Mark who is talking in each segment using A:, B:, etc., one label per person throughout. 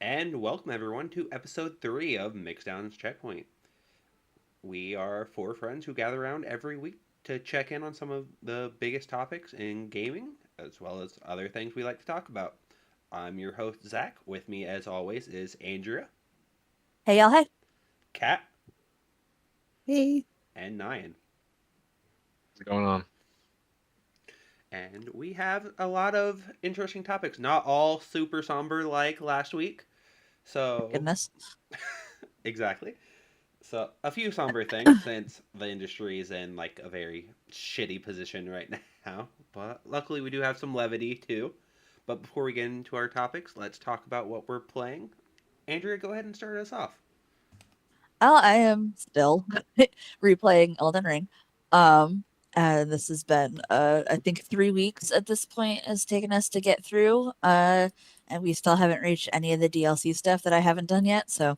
A: And welcome everyone to episode 3 of Mixdown's Checkpoint. We are four friends who gather around every week to check in on some of the biggest topics in gaming, as well as other things we like to talk about. I'm your host, Zach. With me, as always, is Andrea,
B: Hey y'all, hey.
A: Kat,
C: Hey.
A: and Nyan.
D: What's going on?
A: And we have a lot of interesting topics, not all super somber like last week. So,
B: Goodness.
A: exactly. So a few somber things since the industry is in like a very shitty position right now. But luckily we do have some levity too. But before we get into our topics, let's talk about what we're playing. Andrea, go ahead and start us off.
B: Oh, I am still replaying Elden Ring. Um, and this has been I think 3 weeks at this point has taken us to get through. And we still haven't reached any of the DLC stuff that I haven't done yet. So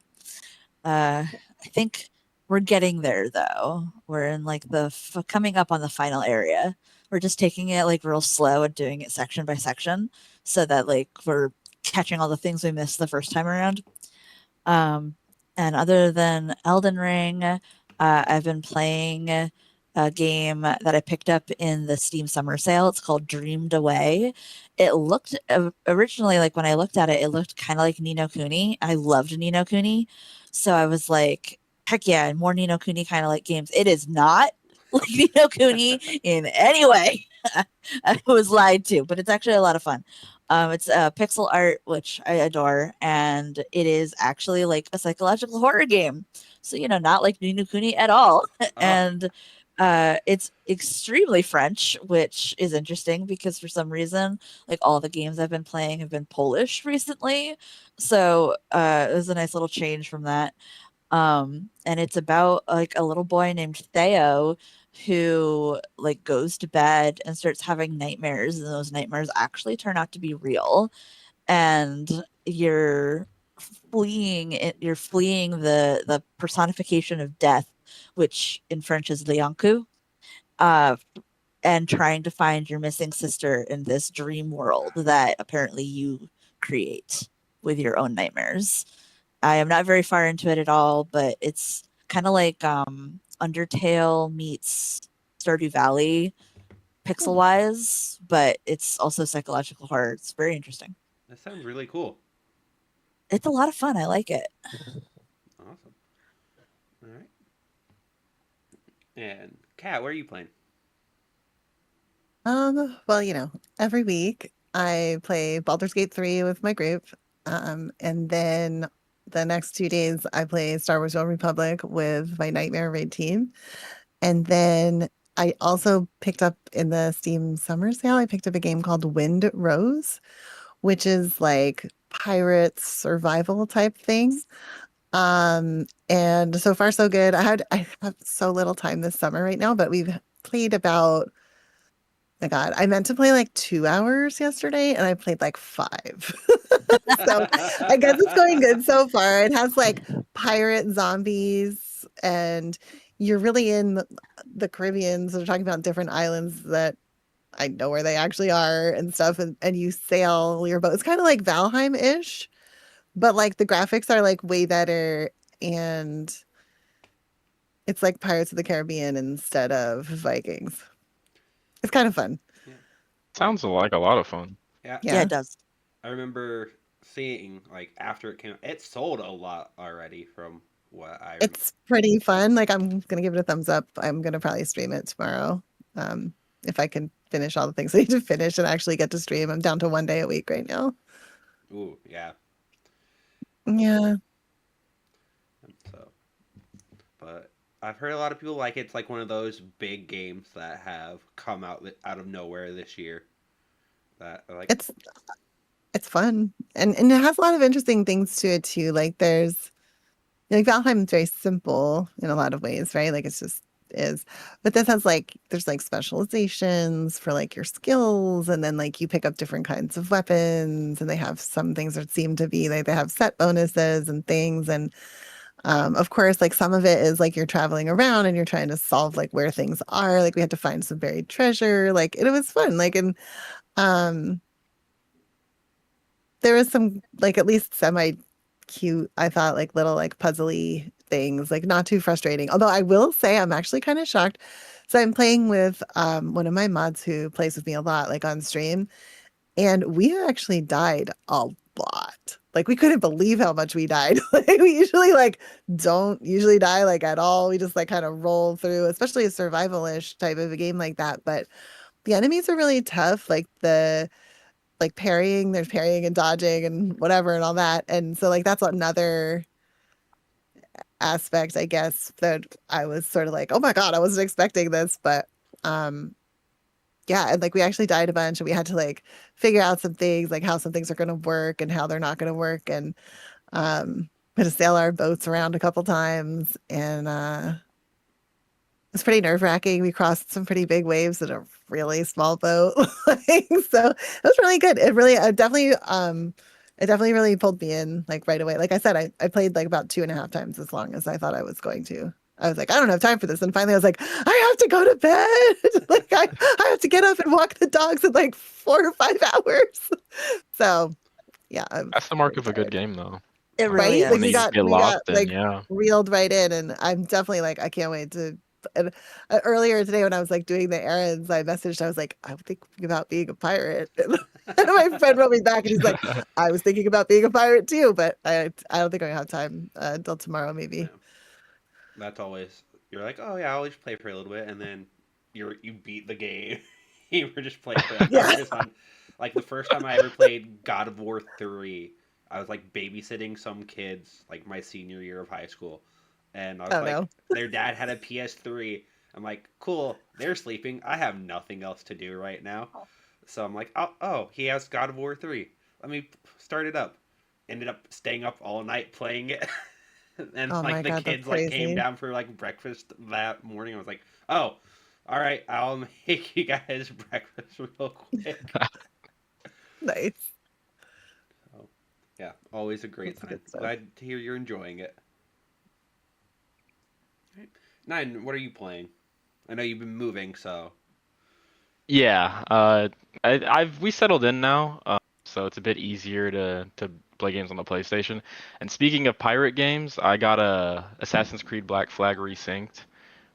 B: I think we're getting there though. We're in like coming up on the final area. We're just taking it like real slow and doing it section by section so that like we're catching all the things we missed the first time around. Um, and other than Elden Ring, I've been playing a game that I picked up in the Steam Summer Sale. It's called Dreamed Away. It looked originally like when I looked at it, it looked kind of like Ni no Kuni. I loved Ni no Kuni, so I was like, heck yeah, more Ni no Kuni kind of like games. It is not like Ni no Kuni in any way. I was lied to, but it's actually a lot of fun. It's pixel art, which I adore, and it is actually like a psychological horror game. So, not like Ni no Kuni at all.
A: Oh,
B: And it's extremely French, which is interesting because for some reason, like all the games I've been playing have been Polish recently. So it was a nice little change from that. And it's about like a little boy named Theo who like goes to bed and starts having nightmares, and those nightmares actually turn out to be real. And you're fleeing the personification of death, which in French is Lianku, uh, and trying to find your missing sister in this dream world that apparently you create with your own nightmares. I am not very far into it at all, but it's kind of like Undertale meets Stardew Valley pixel
A: hmm,
B: wise, but it's also psychological horror. It's very interesting.
A: that sounds really cool.
B: It's a lot of fun. I like it.
A: Awesome. All right. And Kat, where are you playing?
C: Well, every week I play Baldur's Gate 3 with my group. And then the next 2 days I play Star Wars Old Republic with my Nightmare Raid team. And then I also picked up in the Steam Summer Sale, I picked up a game called Wind Rose, which is like pirate survival type thing. And so far so good. I have so little time this summer right now, but we've played about my God, I meant to play like 2 hours yesterday and I played like five. So I guess it's going good so far. It has like pirate zombies and you're really in the Caribbean. So they're talking about different islands that I know where they actually are and stuff. And you sail your boat. It's kind of like Valheim-ish, but like the graphics are like way better and it's like Pirates of the Caribbean instead of Vikings. It's kind of fun.
A: Yeah.
D: Sounds like a lot of fun.
A: Yeah.
B: Yeah,
C: Yeah.
B: it does.
A: I remember seeing like after it came out, it sold a lot already from what I remember.
C: It's pretty fun. Like, I'm gonna give it a thumbs up. I'm gonna probably stream it tomorrow. If I can finish all the things I need to finish and actually get to stream. I'm down to 1 day a week right now.
A: Ooh, yeah.
C: Yeah.
A: So, but I've heard a lot of people like it's like one of those big games that have come out of nowhere this year. That are like,
C: It's fun. And it has a lot of interesting things to it too. Like Valheim is very simple in a lot of ways, right? Like it's just is. But this has like there's like specializations for like your skills, and then like you pick up different kinds of weapons, and they have some things that seem to be like they have set bonuses and things. And of course, like some of it is like you're traveling around and you're trying to solve like where things are. Like we had to find some buried treasure. Like it was fun. Like um there was some like at least semi cute, I thought, like little like puzzly things, like not too frustrating. Although I will say I'm actually kind of shocked. So I'm playing with one of my mods who plays with me a lot, like on stream, and we actually died a lot. Like we couldn't believe how much we died. Like we usually like don't usually die like at all. We just like kind of roll through, especially a survival-ish type of a game like that. But the enemies are really tough. Like the like parrying, there's parrying and dodging and whatever and all that. And so like that's another aspect, I guess, that I was sort of like, oh my God, I wasn't expecting this. But yeah, and like we actually died a bunch and we had to like figure out some things, like how some things are gonna work and how they're not gonna work. And we had to sail our boats around a couple times and it's pretty nerve-wracking. We crossed some pretty big waves in a really small boat. Like, so it was really good. It definitely really pulled me in like right away. Like I said, I played like about 2.5 times as long as I thought I was going to. I was like, I don't have time for this. And finally I was like, I have to go to bed. Like I have to get up and walk the dogs in like 4 or 5 hours. So yeah, I'm
D: That's the mark
C: very
D: of a good
C: tired.
D: game, though.
B: It
D: Like,
B: really
C: Right? Like
D: when
B: is.
C: we
D: you
C: got
D: get
C: we got
D: locked in,
C: like
D: yeah.
C: reeled right in, and I'm definitely like I can't wait to. And earlier today when I was like doing the errands, I messaged. I was like, I'm thinking about being a pirate. And my friend wrote me back, and he's like, I was thinking about being a pirate too, but I don't think I'm gonna have time until tomorrow
A: Yeah.
C: maybe.
A: That's always you're like, oh yeah, I'll just play for a little bit, and then you beat the game. You were just playing for
C: Yeah.
A: hours on. Like the first time I ever played God of War 3, I was like babysitting some kids like my senior year of high school, and I was
C: Oh
A: like,
C: no.
A: their dad had a PS3. I'm like, cool, they're sleeping. I have nothing else to do right now, so I'm like, oh, he has God of War 3. Let me start it up. Ended up staying up all night playing it. And
C: Oh
A: like
C: my
A: the
C: God, that's
A: kids like came
C: crazy.
A: down for like breakfast that morning. I was like, oh, all right, I'll make you guys breakfast real quick.
C: Nice.
A: So, yeah, always a great
C: That's
A: time.
C: good stuff.
A: Glad to hear you're enjoying it. Right. Nine, what are you playing? I know you've been moving, so
D: Yeah, we settled in now, so it's a bit easier to play games on the PlayStation. And speaking of pirate games, I got a Assassin's Creed Black Flag Resynced,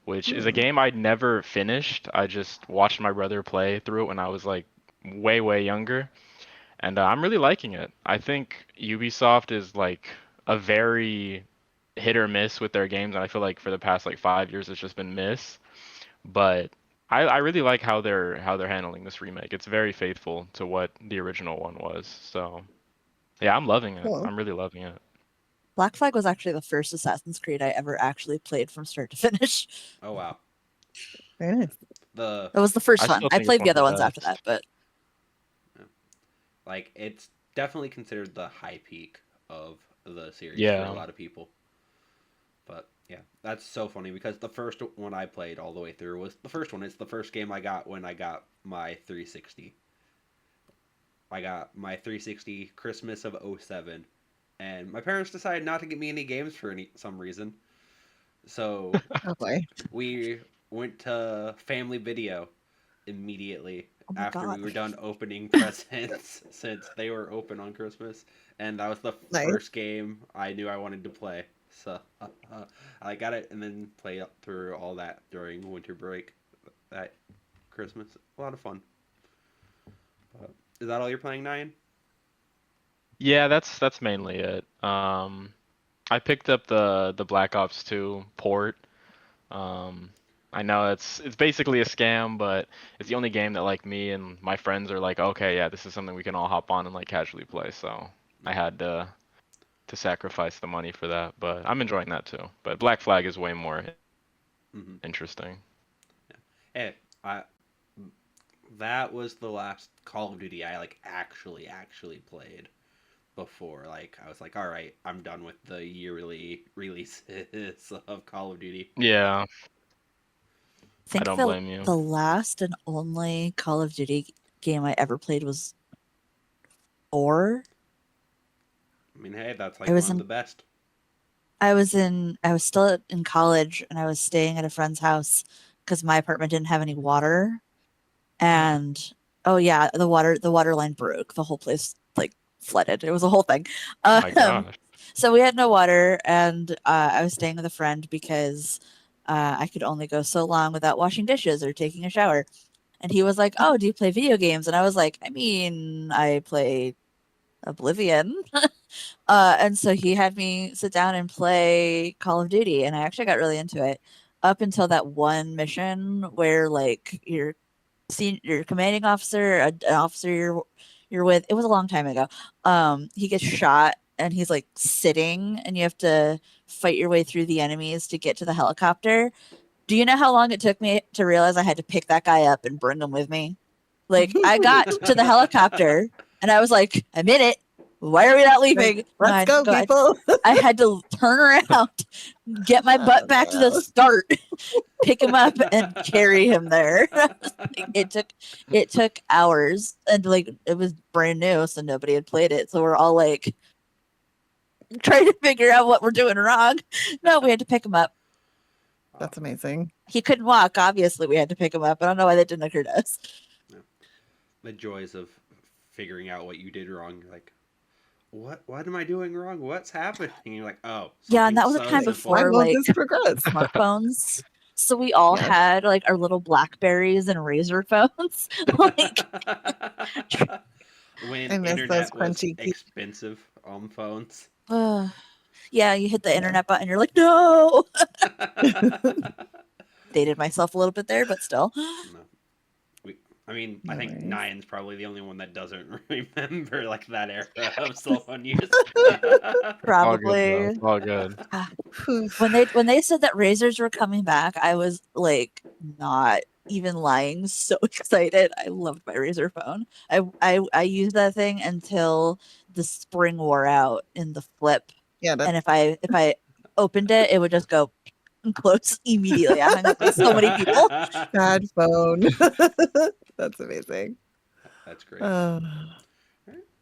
D: which is a
C: Hmm.
D: game I'd never finished. I just watched my brother play through it when I was like way younger, and I'm really liking it. I think Ubisoft is like a very hit or miss with their games, and I feel like for the past like 5 years it's just been miss. But I really like how they're handling this remake. It's very faithful to what the original one was. So yeah, I'm loving it.
C: Cool.
D: I'm really loving it.
B: Black Flag was actually the first Assassin's Creed I ever actually played from start to finish.
A: oh wow.
C: Very nice.
A: The
B: That was the first
D: I
B: one.
D: still
B: I
D: think it's
B: played
D: one
B: the
D: of
B: other
D: the
B: ones after that,
D: best.
B: but
A: like it's definitely considered the high peak of the series for a
D: Yeah.
A: lot of people. But yeah, that's so funny because the first one I played all the way through was the first one. It's the first game I got when I got my 360. I got my 360 Christmas of '07, and my parents decided not to get me any games for some reason. So
C: Oh boy.
A: we went to Family Video immediately
B: oh my
A: after
B: god.
A: we were done opening presents since they were open on Christmas, and that was the
C: Nice.
A: first game I knew I wanted to play. So I got it and then played up through all that during winter break that Christmas. A lot of fun. But is that all you're playing, Nine?
D: Yeah, that's mainly it. I picked up the Black Ops 2 port. Um, I know it's basically a scam, but it's the only game that like me and my friends are like, okay, yeah, this is something we can all hop on and like casually play. So I had to sacrifice the money for that, but I'm enjoying that too. But Black Flag is way more
A: Mm-hmm.
D: interesting.
A: Hey, I that was the last Call of Duty I like actually played before. Like I was like, all right, I'm done with the yearly releases of Call of Duty.
D: Yeah,
B: I
D: I
B: think
D: don't blame you.
B: the last and only Call of Duty game I ever played was 4.
A: I mean, hey, that's
B: I
A: like
B: was
A: one of
B: in
A: the best.
B: I was still in college and I was staying at a friend's house because my apartment didn't have any water. And oh yeah, the water line broke. The whole place like flooded. It was a whole thing.
D: Oh my
B: Um,
D: gosh.
B: So we had no water, and I was staying with a friend because I could only go so long without washing dishes or taking a shower. And he was like, "Oh, do you play video games?" And I was like, "I mean, I play Oblivion." And so he had me sit down and play Call of Duty, and I actually got really into it up until that one mission where like your commanding officer, an officer you're with. It was a long time ago. He gets shot and he's like sitting, and you have to fight your way through the enemies to get to the helicopter. Do you know how long it took me to realize I had to pick that guy up and bring him with me? Like I got to the helicopter and I was like, I'm in it. Why are we not leaving? No,
C: Let's go, people.
B: I had to turn around, get my butt back to the
C: No.
B: start, pick him up, and carry him there. It took hours, and like it was brand new, so nobody had played it. So we're all like trying to figure out what we're doing wrong. No, we had to pick him up.
C: That's amazing.
B: He couldn't walk. Obviously, we had to pick him up. I don't know why that didn't occur to us.
A: The joys of figuring out what you did wrong. You're like, what am I doing wrong? What's happening? And you're like, oh,
B: Yeah, and that was
A: something
B: a time
A: so
B: before
C: Why
A: simple.
C: won't
B: like
C: this progress?
B: smartphones. So we all
C: Yes.
B: had like our little Blackberries and Razor phones. Like,
A: When
C: I miss those
A: internet was
C: crunchy keys.
A: expensive on phones.
B: yeah, you hit the
C: Yeah.
B: internet button, you're like, no. Dated myself a little bit there, but still.
A: No. I mean,
C: No
A: I think
C: worries.
A: Nine's probably the only one that doesn't remember like that era of cell phone use.
D: All good, bro.
B: Probably.
D: It's all good.
B: When they said that razors were coming back, I was like not even lying, so excited. I loved my razor phone. I used that thing until the spring wore out in the flip,
C: Yeah,
B: and if I opened it, it would just go and close immediately. I hung up with so many people.
C: bad phone. That's amazing.
A: That's great.
C: Oh,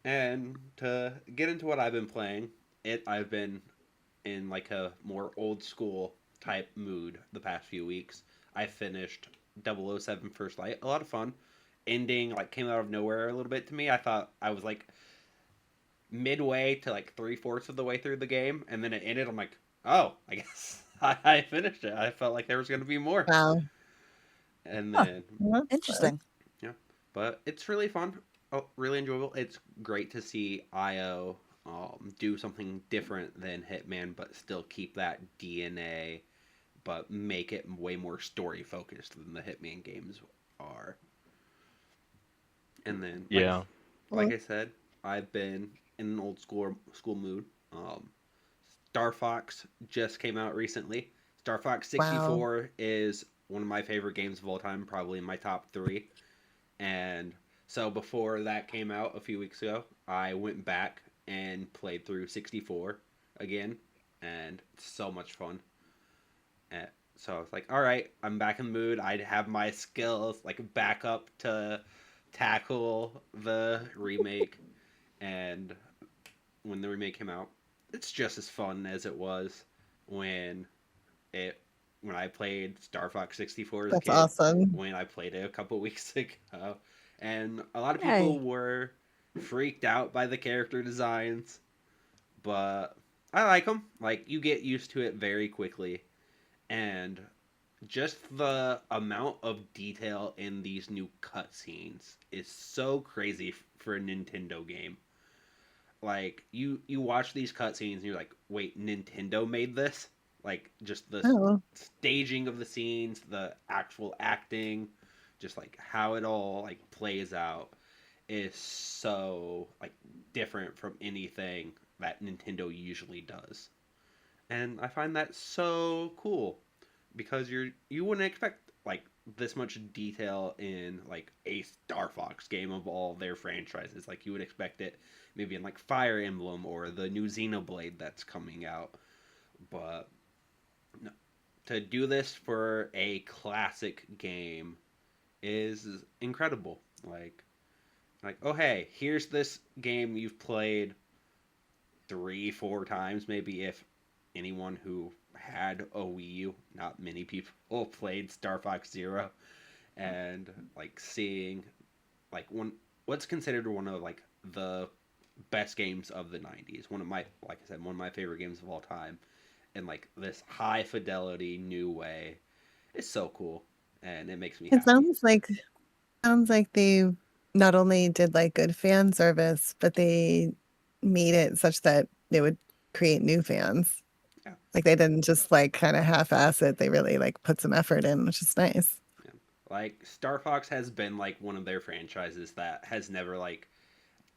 A: And to get into what I've been playing, I've been in like a more old school type mood the past few weeks. I finished 007 First Light. A lot of fun. Ending like came out of nowhere a little bit to me. I thought I was like midway to like 3/4 of the way through the game, and then it ended. I'm like, oh, I guess I finished it. I felt like there was going to be more.
C: wow.
A: And
B: Huh.
A: then
C: That's
B: Interesting.
A: yeah, but it's really fun. Oh, really enjoyable. It's great to see IO do something different than Hitman, but still keep that DNA, but make it way more story focused than the Hitman games are. And then,
D: Yeah.
A: like I said, I've been in an old school mood. Star Fox just came out recently. Star Fox 64 is one of my favorite games of all time, probably in my top 3. And so before that came out a few weeks ago, I went back and played through 64 again, and it's so much fun. And so I was like, all right, I'm back in the mood. I'd have my skills like back up to tackle the remake. And when the remake came out, it's just as fun as it was when it when I played Star Fox 64 as a
C: That's
A: kid.
C: awesome.
A: When I played it a couple weeks ago, and a lot of
B: Yay.
A: people were freaked out by the character designs, but I like them. Like you get used to it very quickly, and just the amount of detail in these new cutscenes is so crazy for a Nintendo game. Like you watch these cutscenes and you're like, wait, Nintendo made this? Like just the
C: Oh,
A: staging of the scenes, the actual acting, just like how it all like plays out is so like different from anything that Nintendo usually does. And I find that so cool because you wouldn't expect like this much detail in like a Star Fox game of all their franchises. Like you would expect it maybe in like Fire Emblem or the new Xenoblade that's coming out. But no, to do this for a classic game is incredible. Like oh hey, here's this game you've played 3 4 times maybe if anyone who had a Wii U. Not many people played Star Fox Zero, and like seeing like one what's considered one of like the best games of the 90s. One of my, like I said, one of my favorite games of all time. In like this high fidelity new way. It's so cool and it makes me
C: It
A: happy.
C: sounds like they not only did like good fan service, but they made it such that they would create new fans.
A: Yeah.
C: Like they didn't just like kind of half-ass it. They really like put some effort in, which is nice.
A: Yeah. Like Star Fox has been like one of their franchises that has never like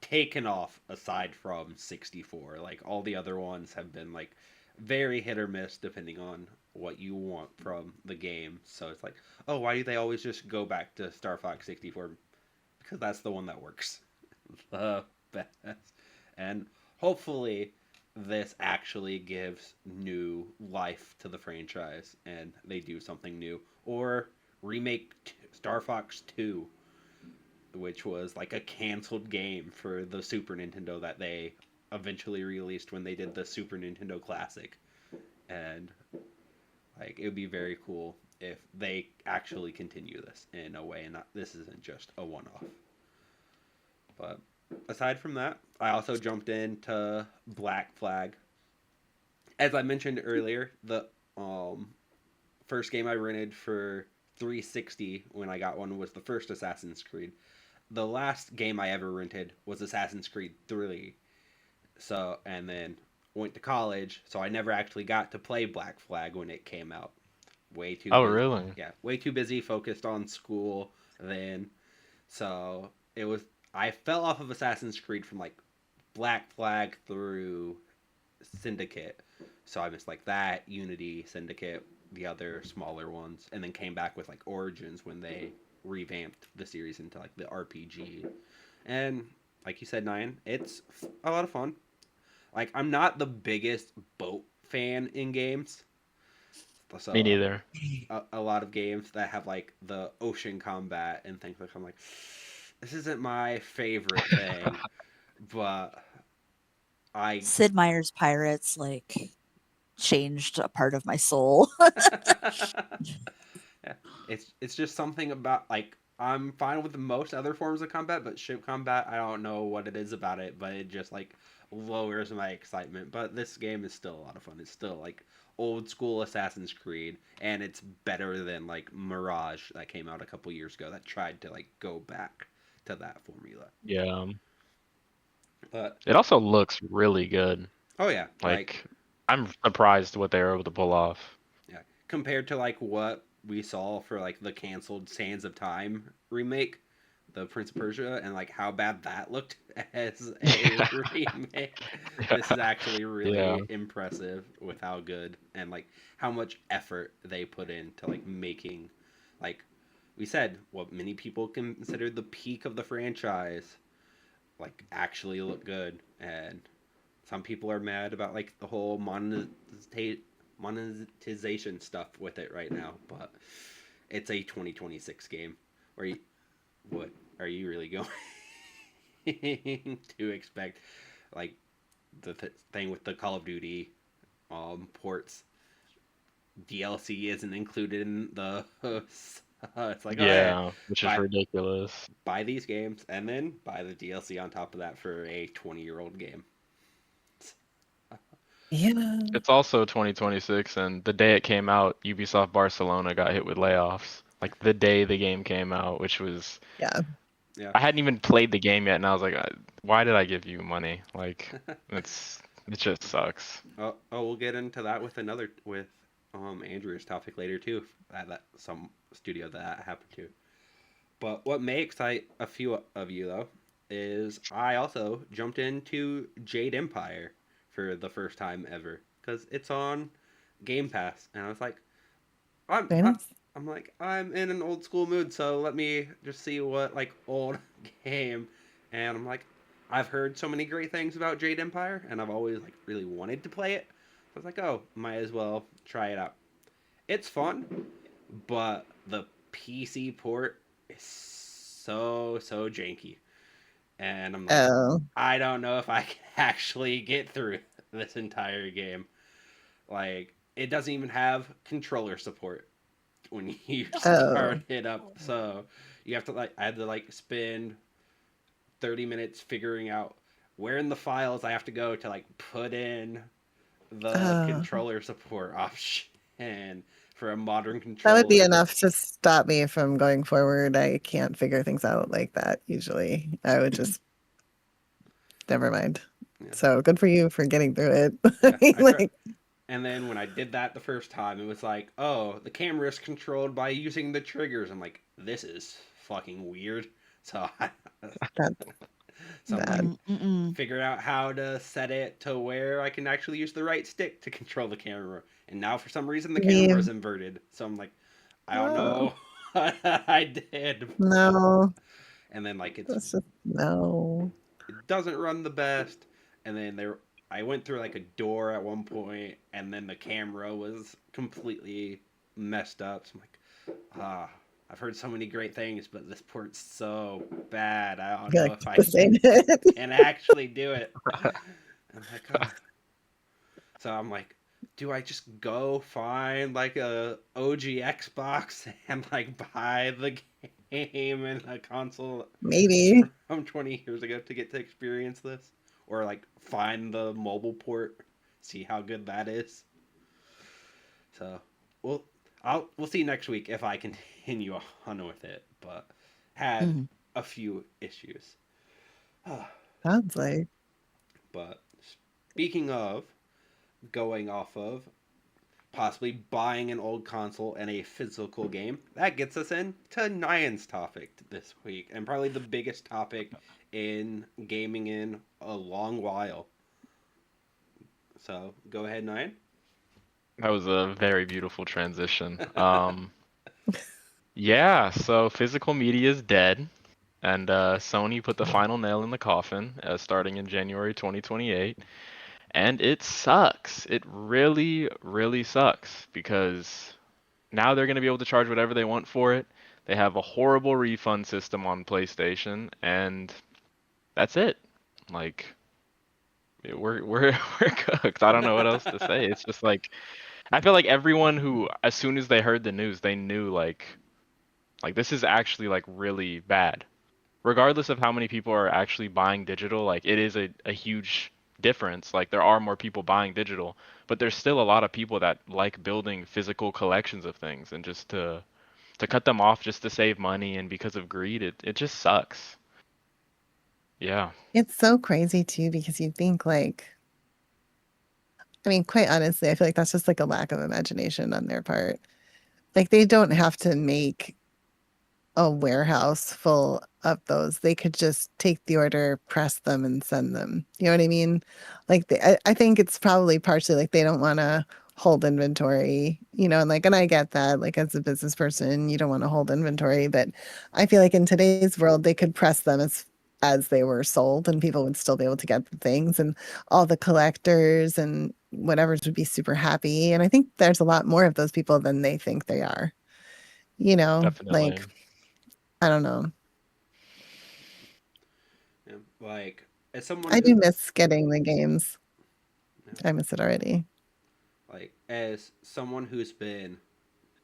A: taken off aside from 64. Like all the other ones have been like very hit or miss depending on what you want from the game. So it's like, oh, why do they always just go back to Star Fox 64? Because that's the one that works the best. And hopefully this actually gives new life to the franchise and they do something new or remake Star Fox 2, which was like a canceled game for the Super Nintendo that they eventually released when they did the Super Nintendo Classic. And like it would be very cool if they actually continue this in a way and not, this isn't just a one-off. But aside from that, I also jumped into Black Flag. As I mentioned earlier, the first game I rented for 360 when I got one was the first Assassin's Creed. The last game I ever rented was Assassin's Creed 3. So, and then went to college, so I never actually got to play Black Flag when it came out. Way too
D: Oh,
A: busy.
D: really?
A: Yeah, way too busy, focused on school then. So, it was I fell off of Assassin's Creed from like Black Flag through Syndicate. So I missed like that, Unity, Syndicate, the other smaller ones, and then came back with like Origins when they revamped the series into like the RPG. And like you said, Nyan, it's a lot of fun. Like I'm not the biggest boat fan in games,
D: Me
A: so
D: neither.
A: a lot of games that have like the ocean combat and things like I'm like, this isn't my favorite thing, but I
B: Sid Meier's Pirates like changed a part of my soul.
A: yeah, it's just something about like I'm fine with most other forms of combat, but ship combat I don't know what it is about it, but it just like lowers my excitement. But this game is still a lot of fun. It's still like old school Assassin's Creed, and it's better than like Mirage that came out a couple years ago that tried to like go back to that formula.
D: Yeah.
A: But
D: It also looks really good.
A: oh yeah, like
D: Like, I'm surprised what they were able to pull off.
A: yeah, compared to like what we saw for like the canceled Sands of Time remake, the Prince of Persia, and like how bad that looked as a remake. This is actually
D: Yeah.
A: really impressive with how good and like how much effort they put into like making like we said what many people consider the peak of the franchise like actually look good. And some people are mad about like the whole monetization stuff with it right now, but it's a 2026 game. Where you, what are you really going to expect? Like the thing with the Call of Duty ports, DLC isn't included in the it's like, oh yeah,
D: Yeah, which is
A: buy
D: ridiculous.
A: buy these games and then buy the DLC on top of that for a 20-year-old game.
C: Yeah.
D: It's also 2026, and the day it came out, Ubisoft Barcelona got hit with layoffs. Like the day the game came out, which was
C: Yeah.
A: Yeah.
D: I hadn't even played the game yet, and I was like, why did I give you money? Like, it just sucks.
A: We'll get into that with Andrew's topic later too. That some studio that happened to. But what may excite a few of you though is I also jumped into Jade Empire for the first time ever because it's on Game Pass, and I was like, I'm
C: Very
A: I,
C: nice.
A: I'm like I'm in an old school mood, so let me just see what like old game, and I'm like, I've heard so many great things about Jade Empire, and I've always like really wanted to play it. So I was like, oh, might as well try it out. It's fun, but the PC port is so janky, and I'm like,
C: Oh.
A: I don't know if I can actually get through this entire game. Like, it doesn't even have controller support when you
C: Oh.
A: start it up. So you have to like, I had to like spend 30 minutes figuring out where in the files I have to go to like put in the
C: Uh,
A: controller support option for a modern
C: that would be
A: controller.
C: enough to stop me from going forward. I can't figure things out like that usually. I would just, never mind.
A: Yeah,
C: So good for you for getting through it.
A: yeah.
C: I mean,
A: I try,
C: like,
A: and then when I did that the first time, it was like, oh, the camera is controlled by using the triggers. I'm like, this is fucking weird. So,
C: that's
A: so I'm like,
C: bad.
B: Mm-mm.
A: figure out how to set it to where I can actually use the right stick to control the camera. And now for some reason the camera
C: Me,
A: is inverted. So I'm like, I don't
C: oh,
A: know what I did.
C: no,
A: And then like
C: that's just, no.
A: it doesn't run the best. And then I went through like a door at one point, and then the camera was completely messed up. So I'm like, I've heard so many great things, but this port's so bad. I
C: I
A: don't
C: feel
A: know
C: like
A: if I
C: the same.
A: can actually do it. I'm like, oh. So I'm like, do I just go find like a OG Xbox and like buy the game and a console
C: Maybe.
A: from 20 years ago to get to experience this, or like find the mobile port, see how good that is. So we'll we'll see next week if I continue on with it, but had
B: Mhm.
A: a few issues.
C: Sounds like.
A: But speaking of going off of possibly buying an old console and a physical game, that gets us into Nyan's topic this week, and probably the biggest topic in gaming in a long while. So go ahead, Nyan.
D: That was a very beautiful transition. Yeah, so physical media is dead, and Sony put the final nail in the coffin, starting in January 2028, and it sucks. It really, really sucks because now they're going to be able to charge whatever they want for it. They have a horrible refund system on PlayStation, and that's it. Like we're we're cooked. I don't know what else to say. It's just like I feel like everyone who, as soon as they heard the news, they knew like this is actually like really bad. Regardless of how many people are actually buying digital, like it is a huge difference. Like there are more people buying digital, but there's still a lot of people that like building physical collections of things, and just to cut them off just to save money and because of greed, it just sucks. Yeah,
C: It's so crazy too because you think like, I mean, quite honestly, I feel like that's just like a lack of imagination on their part. Like they don't have to make a warehouse full of those. They could just take the order, press them, and send them. You know what I mean? Like I think it's probably partially like they don't want to hold inventory, and like, and I get that, like as a business person, you don't want to hold inventory, but I feel like in today's world, they could press them as they were sold, and people would still be able to get the things, and all the collectors and whatever's would be super happy. And I think there's a lot more of those people than they think they are. Like
D: definitely.
C: I don't know.
A: Yeah, like as someone
C: I do
A: who,
C: miss getting the games.
A: yeah,
C: I miss it already.
A: like as someone who's been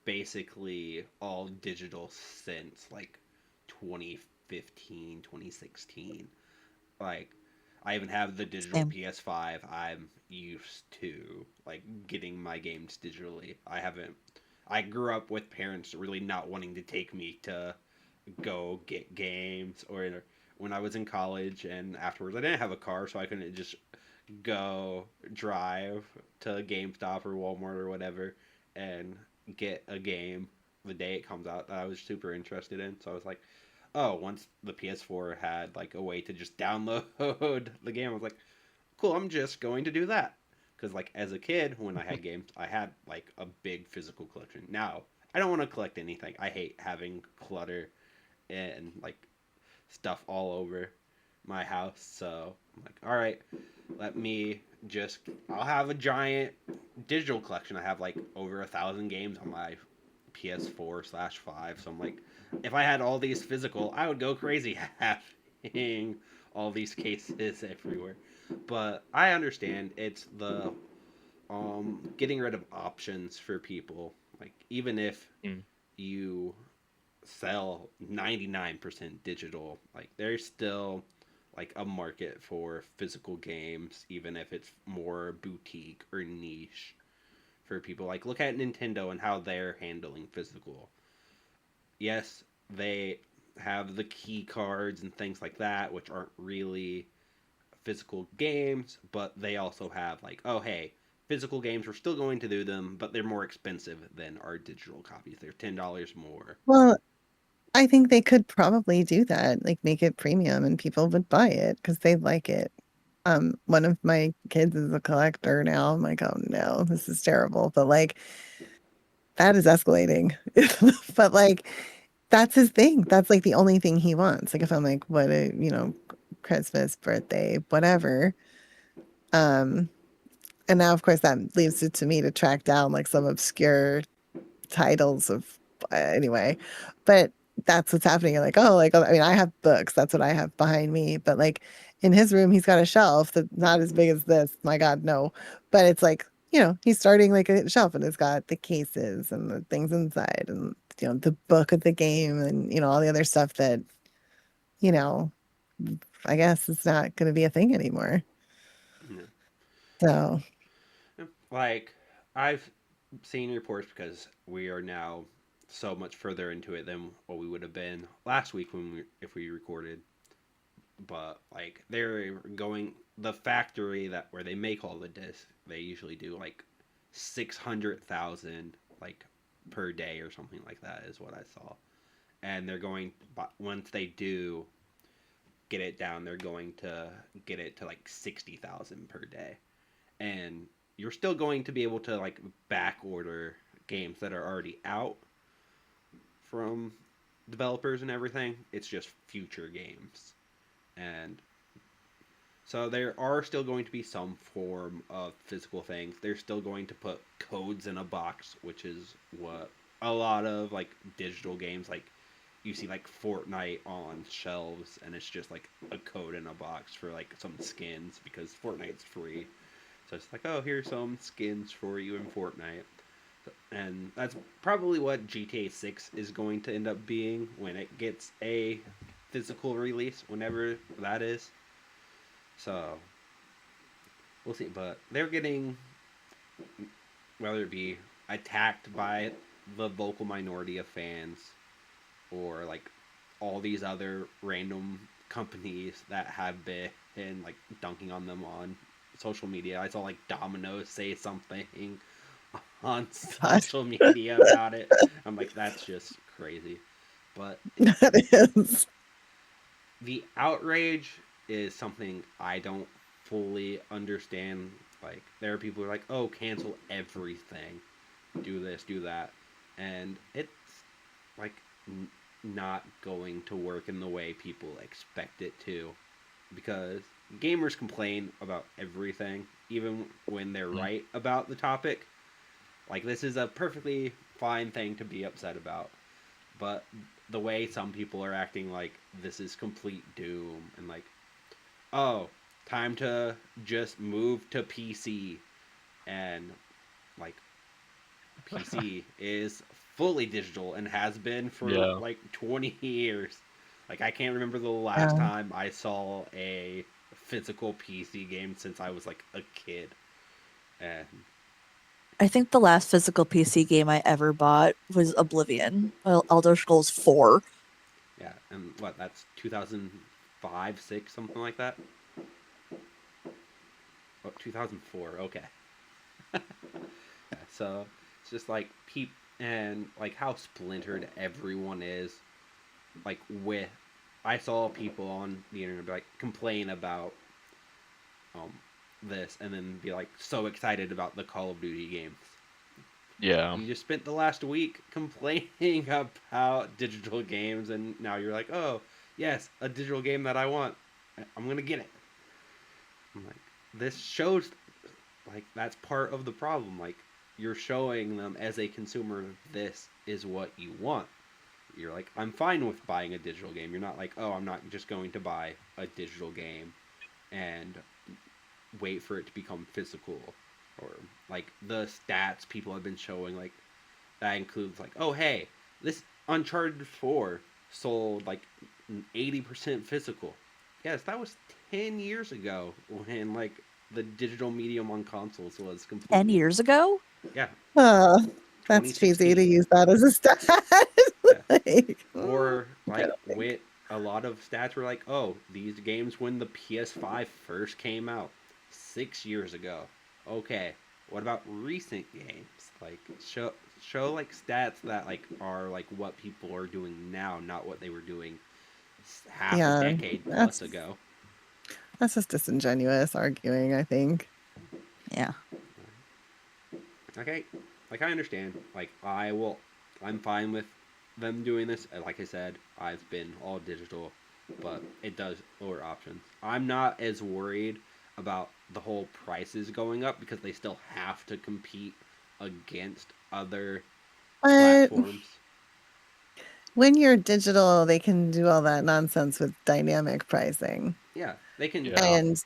A: basically all digital since like 2015, 2016. Like I even have the digital
B: Same.
A: PS5. I'm used to like getting my games digitally. I grew up with parents really not wanting to take me to go get games, or when I was in college and afterwards I didn't have a car, so I couldn't just go drive to GameStop or Walmart or whatever and get a game the day it comes out that I was super interested in. So I was like, oh, once the PS4 had like a way to just download the game, I was like, cool, I'm just going to do that. Because like as a kid, when I had games, I had like a big physical collection. Now I don't want to collect anything. I hate having clutter and like stuff all over my house. So I'm like, all right, let me just. I'll have a giant digital collection. I have like over 1,000 games on my PS4/5. So I'm like, if I had all these physical, I would go crazy having all these cases everywhere. But I understand it's the getting rid of options for people. Like even if
D: Mm.
A: you sell 99% digital, like there's still like a market for physical games, even if it's more boutique or niche for people. Like look at Nintendo and how they're handling physical. Yes, they have the key cards and things like that, which aren't really physical games, but they also have like, oh hey, physical games we're still going to do them, but they're more expensive than our digital copies. They're $10 more.
C: Well, I think they could probably do that, like make it premium and people would buy it because they like it. One of my kids is a collector now. I'm like, oh no, this is terrible. But like that is escalating. But like that's his thing. That's like the only thing he wants. Like if I'm like, what a, Christmas, birthday, whatever. Um, and now of course that leaves it to me to track down like some obscure titles of anyway. But that's what's happening. You're like, oh, like I mean, I have books. That's what I have behind me. But like in his room, he's got a shelf that's not as big as this. My God, no. But it's like, he's starting like a shelf and it's got the cases and the things inside and the book of the game and all the other stuff that, you know, I guess it's not gonna be a thing anymore.
A: Yeah.
C: So
A: Like I've seen reports because we are now so much further into it than what we would have been last week if we recorded. But like they're going the factory that where they make all the discs, they usually do like 600,000 like per day or something like that is what I saw. And they're going once they do get it down, they're going to get it to like 60,000 per day. And you're still going to be able to like back order games that are already out from developers and everything. It's just future games. And so there are still going to be some form of physical things. They're still going to put codes in a box, which is what a lot of like digital games like you see like Fortnite on shelves and it's just like a code in a box for like some skins because Fortnite's free. So it's like, oh, here's some skins for you in Fortnite. And that's probably what GTA 6 is going to end up being when it gets a physical release, whenever that is. So, we'll see. But they're getting, whether it be attacked by the vocal minority of fans or like all these other random companies that have been like dunking on them on social media. I saw like Domino's say something on
C: God,
A: social media about it. I'm like, that's just crazy. But
C: that is.
A: the outrage is something I don't fully understand. Like, there are people who are like, oh, cancel everything, do this, do that. And it's like not going to work in the way people expect it to. Because gamers complain about everything, even when they're right about the topic. Like, this is a perfectly fine thing to be upset about. But the way some people are acting like this is complete doom and like, oh, time to just move to PC. And like, PC is fully digital and has been for
D: Yeah.
A: like 20 years. Like, I can't remember the last
C: Yeah.
A: time I saw a physical PC game since I was like a kid. And
B: I think the last physical PC game I ever bought was Oblivion, Elder Scrolls 4.
A: yeah, and what, that's 2005, 6, something like that? Oh, 2004, okay. Yeah, so it's just like and like how splintered everyone is. Like with, I saw people on the internet like complain about um this and then be like so excited about the Call of Duty games.
D: Yeah.
A: You just spent the last week complaining about digital games and now you're like, oh yes, a digital game that I want. I'm gonna get it. I'm like, this shows like that's part of the problem. Like, you're showing them as a consumer this is what you want. You're like, I'm fine with buying a digital game. You're not like, oh, I'm not just going to buy a digital game and wait for it to become physical. Or like the stats people have been showing, like that includes like, oh hey, this Uncharted 4 sold like 80% physical. Yes, that was 10 years ago when like the digital medium on consoles was
B: 10
A: completely
B: years ago?
A: yeah,
C: Oh, that's cheesy to
A: 2016.
C: use that as a stat.
A: Yeah.
C: Like,
A: Or
C: I
A: like
C: don't think.
A: with a lot of stats were like, oh, these games when the PS5 first came out 6 years ago. Okay, what about recent games? Like show like stats that like are like what people are doing now, not what they were doing half a
C: Yeah,
A: decade plus
C: that's
A: ago.
C: that's just disingenuous arguing, I think.
B: Yeah.
A: Okay, like I understand. Like I will, I'm fine with them doing this. And like I said, I've been all digital, but it does lower options. I'm not as worried about the whole prices going up because they still have to compete against other
C: But
A: platforms.
C: when you're digital, they can do all that nonsense with dynamic pricing.
A: Yeah, they can.
D: Yeah.
C: And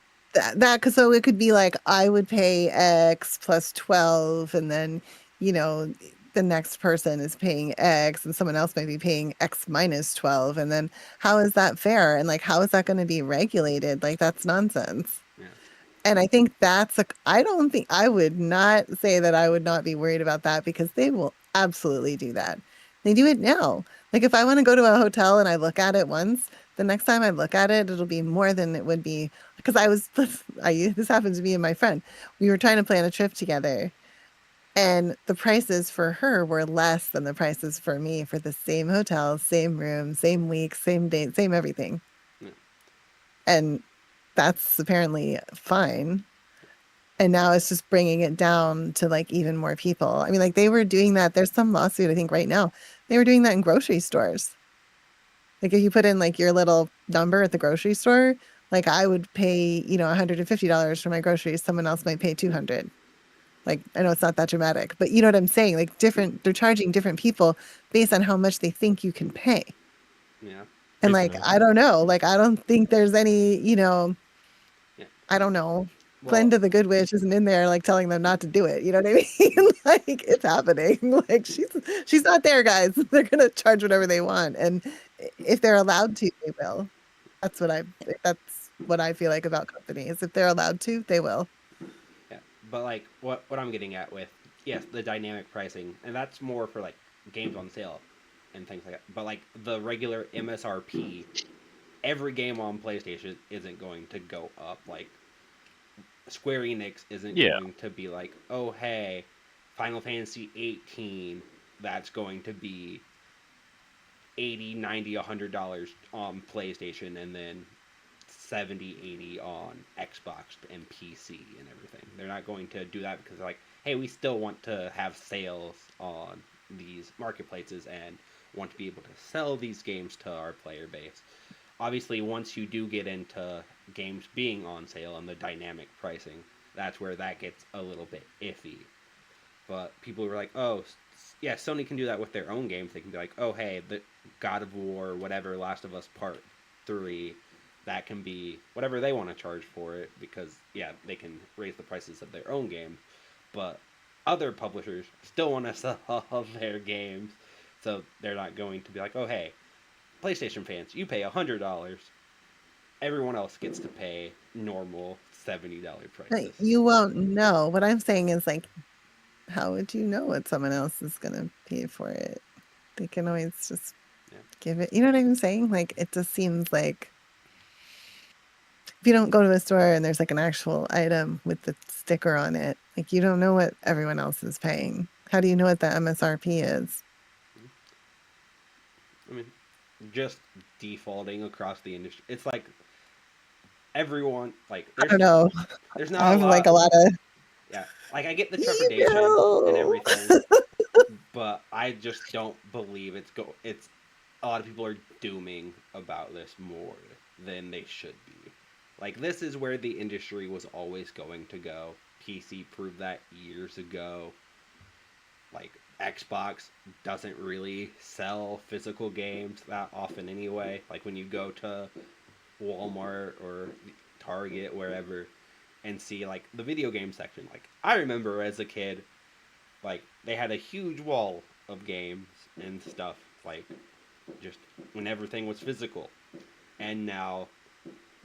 C: cause so it could be like I would pay X plus 12 and then, you know, the next person is paying X and someone else might be paying X minus 12. And then how is that fair? And like how is that going to be regulated? Like that's nonsense.
A: Yeah,
C: And I think I don't think I would not say that I would not be worried about that because they will absolutely do that. They do it now. Like if I want to go to a hotel and I look at it once, the next time I look at it, it'll be more than it would be because this happened to me and my friend. We were trying to plan a trip together and the prices for her were less than the prices for me for the same hotel, same room, same week, same date, same everything.
A: yeah,
C: And that's apparently fine. And now it's just bringing it down to like even more people. I mean, like they were doing that. There's some lawsuit, I think, right now. They were doing that in grocery stores. Like if you put in like your little number at the grocery store, like I would pay, $150 for my groceries. Someone else might pay 200. Like I know it's not that dramatic, but you know what I'm saying? Like they're charging different people based on how much they think you can pay.
A: yeah,
C: And like
D: Craziness.
C: I don't know, like I don't think there's any,
A: yeah.
C: I don't know.
A: Well,
C: Glinda the Good Witch isn't in there like telling them not to do it. You know what I mean? Like it's happening. Like she's not there, guys. They're gonna charge whatever they want, and if they're allowed to, they will. That's what I feel like about companies. If they're allowed to, they will.
A: yeah, but like what I'm getting at with yes, the dynamic pricing, and that's more for like games on sale and things like that. But like the regular MSRP, every game on PlayStation isn't going to go up. Like Square Enix isn't
D: Yeah.
A: going to be like, oh hey, Final Fantasy 18, that's going to be 80, 90, $100 on PlayStation, and then 70, 80 on Xbox and PC and everything. They're not going to do that because they're like, hey, we still want to have sales on these marketplaces and want to be able to sell these games to our player base. Obviously, once you do get into games being on sale and the dynamic pricing, that's where that gets a little bit iffy. But people were like, oh, yeah, Sony can do that with their own games. They can be like, oh, hey, the God of War, whatever, Last of Us Part 3, that can be whatever they want to charge for it because, yeah, they can raise the prices of their own games. But other publishers still want to sell their games. So they're not going to be like, oh, hey, PlayStation fans, you pay $100. Everyone else gets to pay normal $70
C: Like,
A: prices.
C: you won't know. What I'm saying is like, how would you know what someone else is gonna pay for it? They can always just
A: Yeah.
C: give it. You know what I'm saying? Like it just seems like if you don't go to a store and there's like an actual item with the sticker on it, like you don't know what everyone else is paying. How do you know what the MSRP is?
A: I mean, just defaulting across the industry. It's like everyone like
C: I don't know.
A: there's
C: I
A: not a
C: have like
A: lot.
C: a lot of
A: Yeah, like I get the trepidation and
C: ego.
A: everything, but I just don't believe it's a lot of people are dooming about this more than they should be. Like this is where the industry was always going to go. PC proved that years ago. Like Xbox doesn't really sell physical games that often anyway. Like when you go to Walmart or Target, wherever, and see like the video game section. Like I remember as a kid, like they had a huge wall of games and stuff. Like just when everything was physical, and now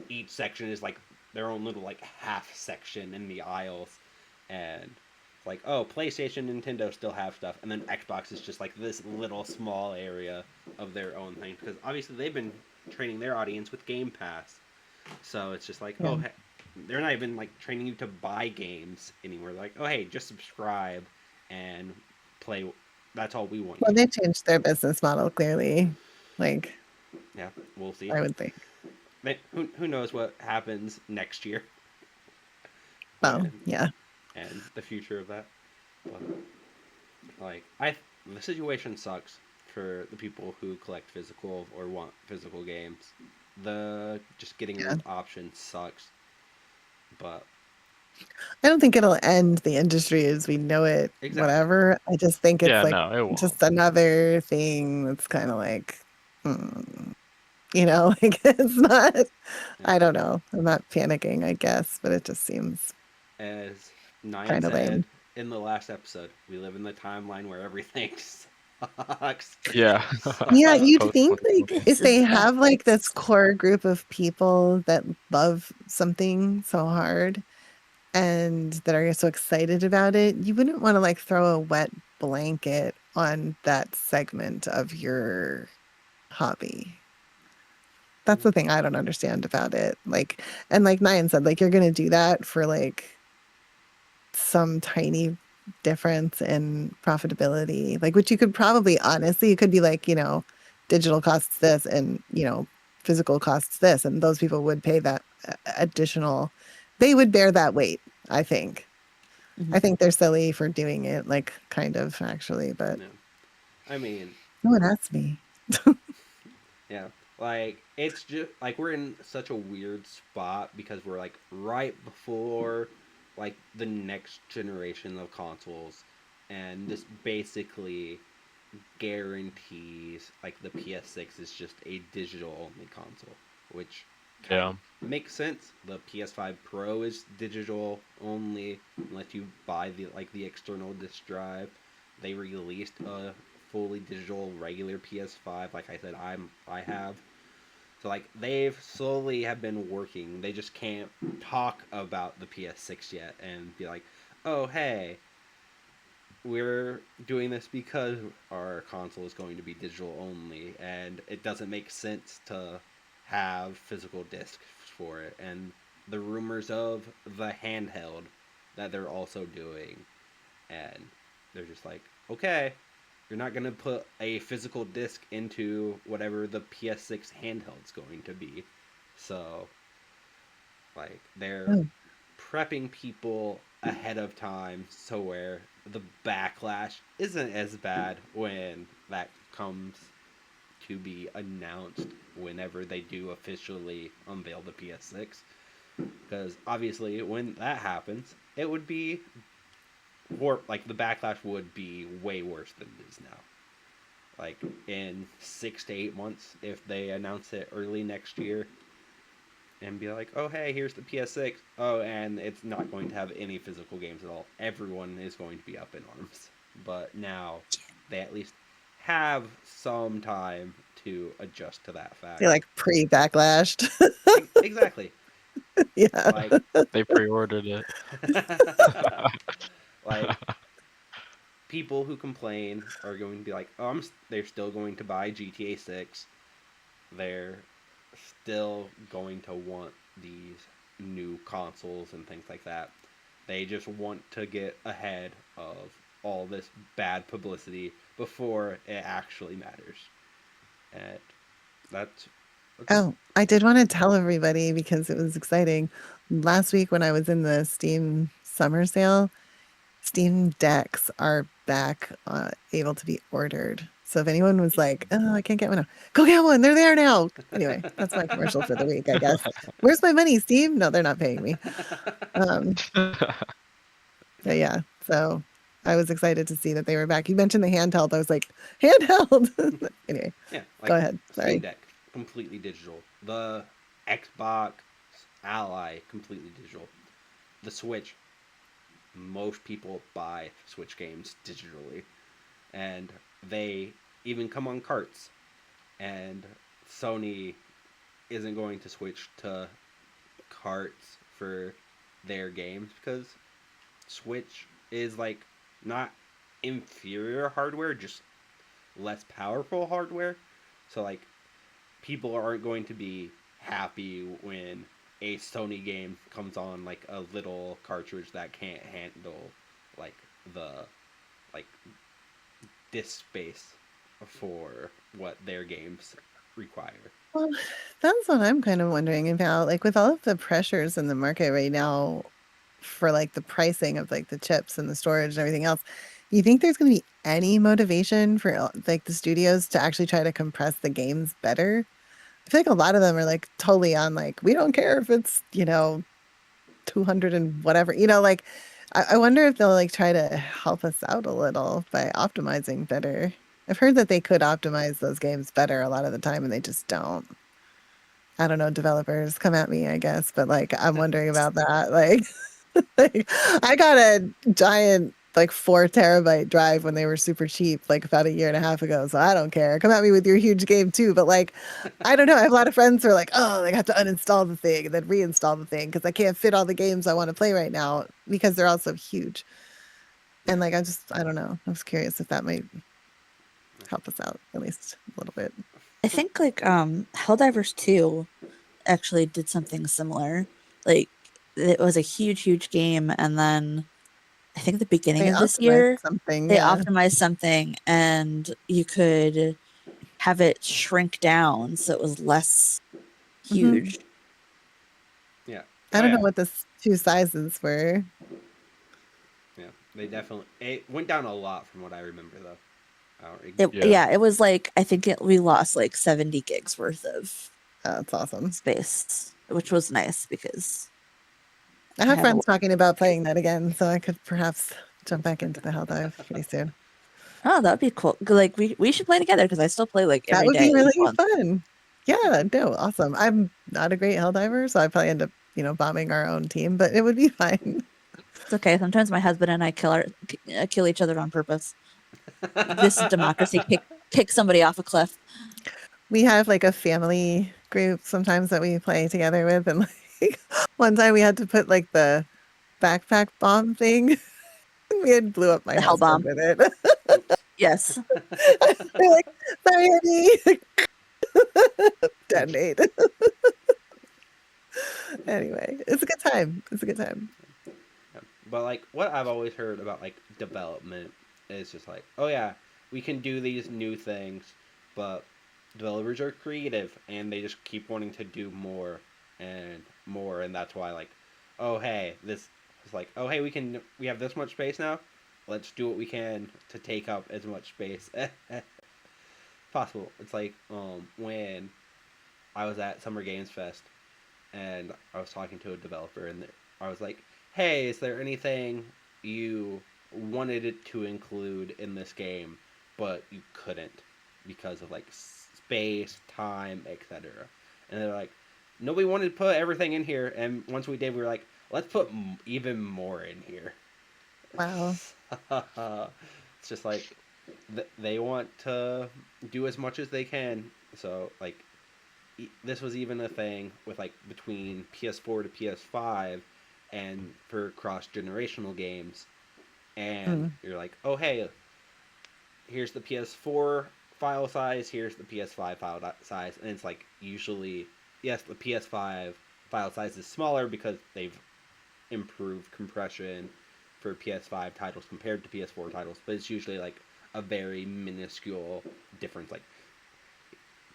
A: each section is like their own little like half section in the aisles, and like, oh, PlayStation, Nintendo still have stuff, and then Xbox is just like this little small area of their own thing, because obviously they've been training their audience with Game Pass, so it's just like,
C: Yeah.
A: oh, hey, they're not even like training you to buy games anymore. Like, oh, hey, just subscribe and play. That's all we want
C: Well,
A: you
C: they
A: to.
C: changed their business model clearly. Like,
A: Yeah, we'll see.
C: I would think.
A: Who knows what happens next year
C: Well,
A: when
C: yeah.
A: and the future of that. But like the situation sucks for the people who collect physical or want physical games. The just getting rid
C: Yeah.
A: of options sucks. But
C: I don't think it'll end the industry as we know it,
A: exactly.
C: whatever. I just think it's
D: Yeah,
C: like
D: no, it won't.
C: just another thing that's kind of like, like it's not, I don't know. I'm not panicking, I guess, but it just seems
A: As Nyan
C: kind of lame.
A: said in the last episode, we live in the timeline where everything sucks.
D: Yeah.
C: Yeah,
A: So,
C: you'd
D: Post
C: think like
D: political.
C: if
B: This is
C: they
B: the
C: have like this
B: best.
C: core group of people that love something so hard and that are so excited about it, you wouldn't want to like throw a wet blanket on that segment of your hobby. That's the thing I don't understand about it. Like, and like Nyan said, like you're gonna do that for like some tiny difference in profitability, like which you could probably honestly, it could be like, digital costs this and, physical costs this, and those people would pay that additional, they would bear that weight, I think. I
B: Mhm.
C: think they're silly for doing it, like kind of actually, but
A: yeah. I mean,
C: no one asked me.
A: yeah. Like it's just like we're in such a weird spot because we're like right before like the next generation of consoles, and this basically guarantees like the PS6 is just a digital only console, which kind
D: Yeah.
A: of makes sense. The PS5 Pro is digital only unless you buy the external disk drive. They released a fully digital regular PS5. Like I said, I have. So like they've slowly have been working. They just can't talk about the PS6 yet and be like, "Oh, hey, we're doing this because our console is going to be digital only and it doesn't make sense to have physical discs for it." And the rumors of the handheld that they're also doing, and they're just like, okay, you're not going to put a physical disc into whatever the PS6 handheld's going to be. So like they're
C: Oh,
A: prepping people ahead of time so where the backlash isn't as bad when that comes to be announced whenever they do officially unveil the PS6. Because obviously, when that happens, it would be like the backlash would be way worse than it is now. Like in 6 to 8 months, if they announce it early next year, and be like, oh, hey, here's the PS6. Oh, and it's not going to have any physical games at all. Everyone is going to be up in arms. But now they at least have some time to adjust to that fact.
C: they like pre-backlashed.
A: Exactly.
C: Yeah.
A: Like,
D: They pre-ordered it.
A: like people who complain are going to be like, oh, they're still going to buy GTA 6. They're still going to want these new consoles and things like that. They just want to get ahead of all this bad publicity before it actually matters. And that's
C: Oh, I did want to tell everybody because it was exciting. Last week when I was in the Steam summer sale, Steam decks are back able to be ordered. So if anyone was like, "Oh, I can't get one now," go get one. They're there now. Anyway, that's my commercial for the week, I guess. Where's my money, Steam? No, they're not paying me. Um, but yeah, so I was excited to see that they were back. You mentioned the handheld. I was like, handheld. Anyway,
A: yeah,
C: go
A: like
C: ahead.
A: Steam
C: Sorry.
A: Deck, completely digital. The Xbox Ally, completely digital. The Switch, most people buy Switch games digitally, and they even come on carts. And Sony isn't going to switch to carts for their games, because Switch is like not inferior hardware, just less powerful hardware. So like people aren't going to be happy when a Sony game comes on like a little cartridge that can't handle like the like disk space for what their games require.
C: Well, that's what I'm kind of wondering about. Like with all of the pressures in the market right now for like the pricing of like the chips and the storage and everything else, you think there's going to be any motivation for like the studios to actually try to compress the games better? I feel like a lot of them are like totally on like, we don't care if it's, 200 and whatever, like I wonder if they'll like try to help us out a little by optimizing better. I've heard that they could optimize those games better a lot of the time and they just don't. I don't know, developers come at me, I guess, but like I'm wondering about that. Like, like I got a giant like 4 terabyte drive when they were super cheap, like about a year and a half ago. So I don't care. Come at me with your huge game too. But like, I don't know. I have a lot of friends who are like, oh, they have to uninstall the thing and then reinstall the thing because I can't fit all the games I want to play right now because they're all so huge. And like, I don't know. I was curious if that might help us out at least a little bit.
B: I think like Helldivers 2 actually did something similar. Like it was a huge game, and then I think at the beginning
C: They
B: of this
C: optimized
B: year
C: something.
B: they
C: Yeah.
B: optimized something, and you could have it shrink down so it was less
C: Mhm.
B: huge.
A: Yeah.
C: I
A: Oh,
C: don't know
A: yeah.
C: what the two sizes were.
A: Yeah. They definitely it went down a lot from what I remember though. I don't
D: Yeah.
B: It was like I think we lost like 70 gigs worth of
C: That's awesome.
B: space, which was nice because
C: I
B: I
C: have
B: had a
C: friends talking about playing that again, so I could perhaps jump back into the Helldive pretty soon.
B: oh, that'd be cool. Like we should play together because I still play like
C: That
B: every
C: would be
B: day.
C: really fun. Yeah, no, awesome. I'm not a great Helldiver, so I probably end up, bombing our own team, but it would be fine.
B: It's okay. Sometimes my husband and I kill each other on purpose. This is democracy. Kick somebody off a cliff.
C: We have like a family group sometimes that we play together with, and like one time we had to put like the backpack bomb thing. We had blew up my
B: The hell
C: husband
B: bomb.
C: with it.
A: Oops.
B: Yes.
C: They're like, sorry, Eddie. Detonate. Anyway, it's a good time. It's a good time.
A: Yeah. But like what I've always heard about like development is just like, oh yeah, we can do these new things, but developers are creative and they just keep wanting to do more and more, and that's why like, oh hey, this is like, oh hey, we have this much space now. Let's do what we can to take up as much space possible. It's like when I was at Summer Games Fest and I was talking to a developer and I was like, "Hey, is there anything you wanted it to include in this game, but you couldn't because of like space, time, etc." And they're like, "Nobody wanted to put everything in here." And once we did, we were like, "Let's put even more in here."
C: Wow.
A: It's just like they want to do as much as they can. So like this was even a thing with like between PS4 to PS5 and for cross generational games, and
C: Mm.
A: you're like, oh hey, here's the PS4 file size, here's the PS5 file size, and it's like usually yes, the PS5 file size is smaller because they've improved compression for PS5 titles compared to PS4 titles, but it's usually like a very minuscule difference, like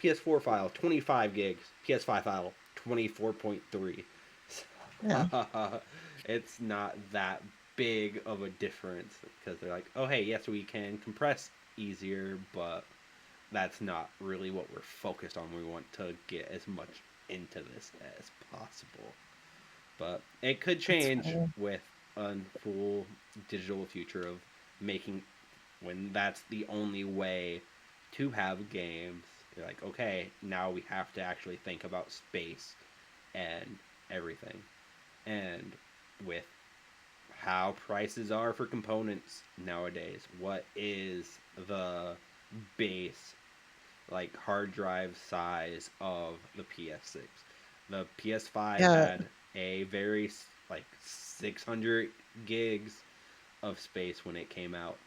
A: PS4 file 25 gigs, PS5 file 24.3.
C: Yeah.
A: It's not that big of a difference because they're like, oh hey, yes, we can compress easier, but that's not really what we're focused on. We want to get as much into this as possible. But it could
C: That's
A: change
C: funny.
A: with a full digital future of making when that's the only way to have games. You're like, okay, now we have to actually think about space and everything. And with how prices are for components nowadays, what is the base hard drive size of the PS6? The PS5
C: Yeah.
A: had a very like 600 gigs of space when it came out,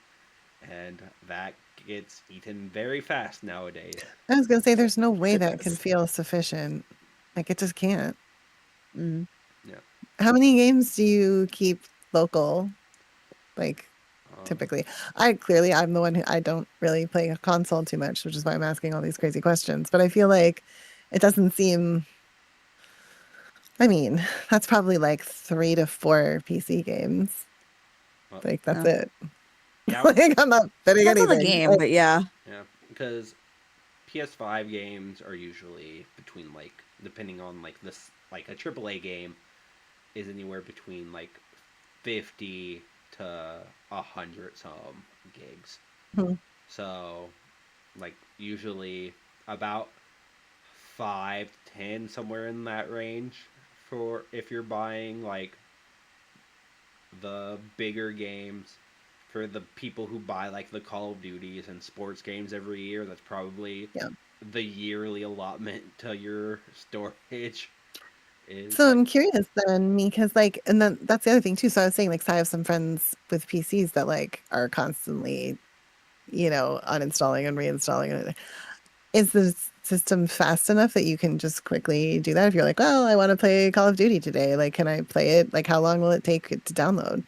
A: and that gets eaten very fast nowadays.
C: I was gonna say there's no way
B: It
C: that can
B: does.
C: feel sufficient. Like it just can't.
B: Mm.
A: Yeah.
C: How many games do you keep local? Like
A: Um,
C: typically, I'm the one who I don't really play a console too much, which is why I'm asking all these crazy questions. But I feel like it doesn't seem. I mean, that's probably like 3 to 4 PC games.
A: well,
C: Like that's
B: Yeah.
C: it.
A: yeah,
C: Like I'm not betting
B: Depends on the
C: anything.
B: game, but yeah.
A: yeah, because PS5 games are usually between like, depending on like this, like a AAA game is anywhere between like 50 to 100 some gigs.
C: Hmm.
A: So, like usually about 5 to 10, somewhere in that range, for if you're buying like the bigger games. For the people who buy like the Call of Duties and sports games every year, that's probably
C: Yeah.
A: the yearly allotment to your storage is
C: So
A: like,
C: I'm curious then, because like, and then that's the other thing too. So I was saying, like, so I have some friends with PCs that like are constantly, uninstalling and reinstalling. And is the system fast enough that you can just quickly do that? If you're like, well, I want to play Call of Duty today, like, can I play it? Like, how long will it take it to download?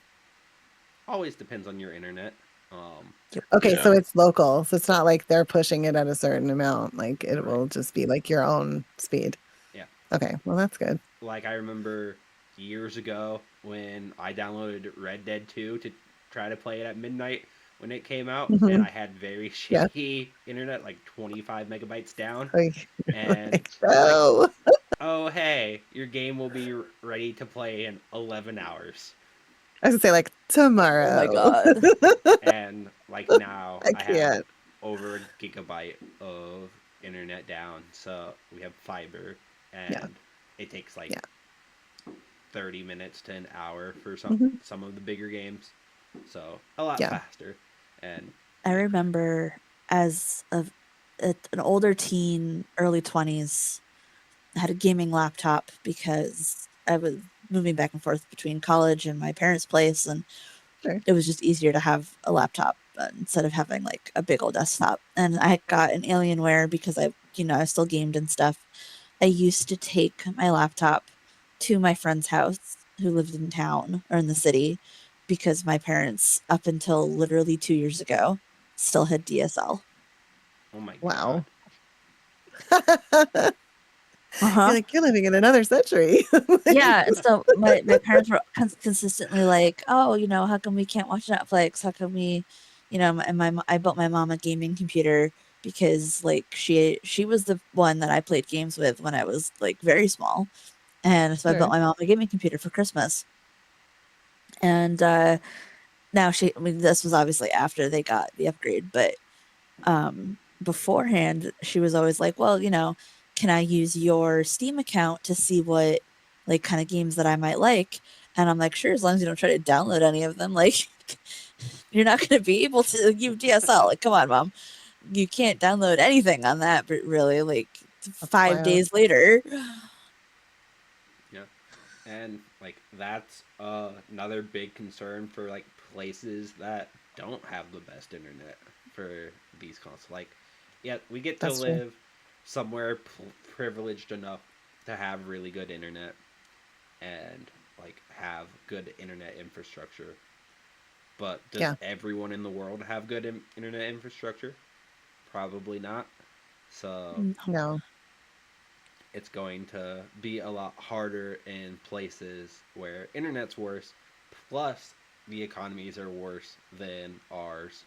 A: always depends on your internet. Um,
C: Okay, so
D: Yeah.
C: it's local, so it's not like they're pushing it at a certain amount. Like, it
A: right.
C: will just be like your own speed.
A: Yeah.
C: Okay, well, that's good.
A: Like I remember years ago when I downloaded Red Dead 2 to try to play it at midnight when it came out, and
C: Hmm.
A: I had very
C: Yeah.
A: shaky internet, like 25 megabytes down,
C: Like,
A: and
C: like,
A: it's like,
C: no.
A: oh hey, your game will be ready to play in 11 hours.
C: I should say like
B: Oh my
C: tomorrow.
B: god.
A: And like now
C: I
A: I have
C: can't.
A: over a gigabyte of internet down, so we have fiber,
C: Yeah.
A: and it takes like
C: Yeah.
A: 30 minutes to an hour for
C: Hmm.
A: some of the bigger games, so a lot
C: Yeah.
A: faster. And
B: I remember as an older teen, early 20s, I had a gaming laptop because I was moving back and forth between college and my parents' place, and
C: Sure.
B: it was just easier to have a laptop instead of having like a big old desktop. And I got an Alienware because I still gamed and stuff. I used to take my laptop to my friend's house who lived in town or in the city because my parents, up until literally 2 years ago, still had DSL.
A: oh my god.
C: Wow.
B: Uh
C: You're
B: huh.
C: like, you're living in another century.
B: Yeah,
C: Like,
B: and so my parents were consistently like, "Oh, how come we can't watch Netflix? How come we, and I built my mom a gaming computer because like she was the one that I played games with when I was like very small, and so I built
C: sure.
B: my mom a gaming computer for Christmas. And now I mean, this was obviously after they got the upgrade, but beforehand, she was always like, "Well, can I use your Steam account to see what like kind of games that I might like?" And I'm like, "Sure, as long as you don't try to download any of them. Like, you're not going to be able to use DSL. Like, come on, mom, you can't download anything on that." But really, like
C: That's
B: 5 days
C: wild.
B: later,
A: Yeah. And like that's another big concern for like places that don't have the best internet for these consoles. Like, yeah, we get to
C: That's true.
A: live somewhere privileged enough to have really good internet and like have good internet infrastructure. But does
C: Yeah.
A: everyone in the world have good internet infrastructure? Probably not. So
C: No.
A: it's going to be a lot harder in places where internet's worse, plus the economies are worse than ours.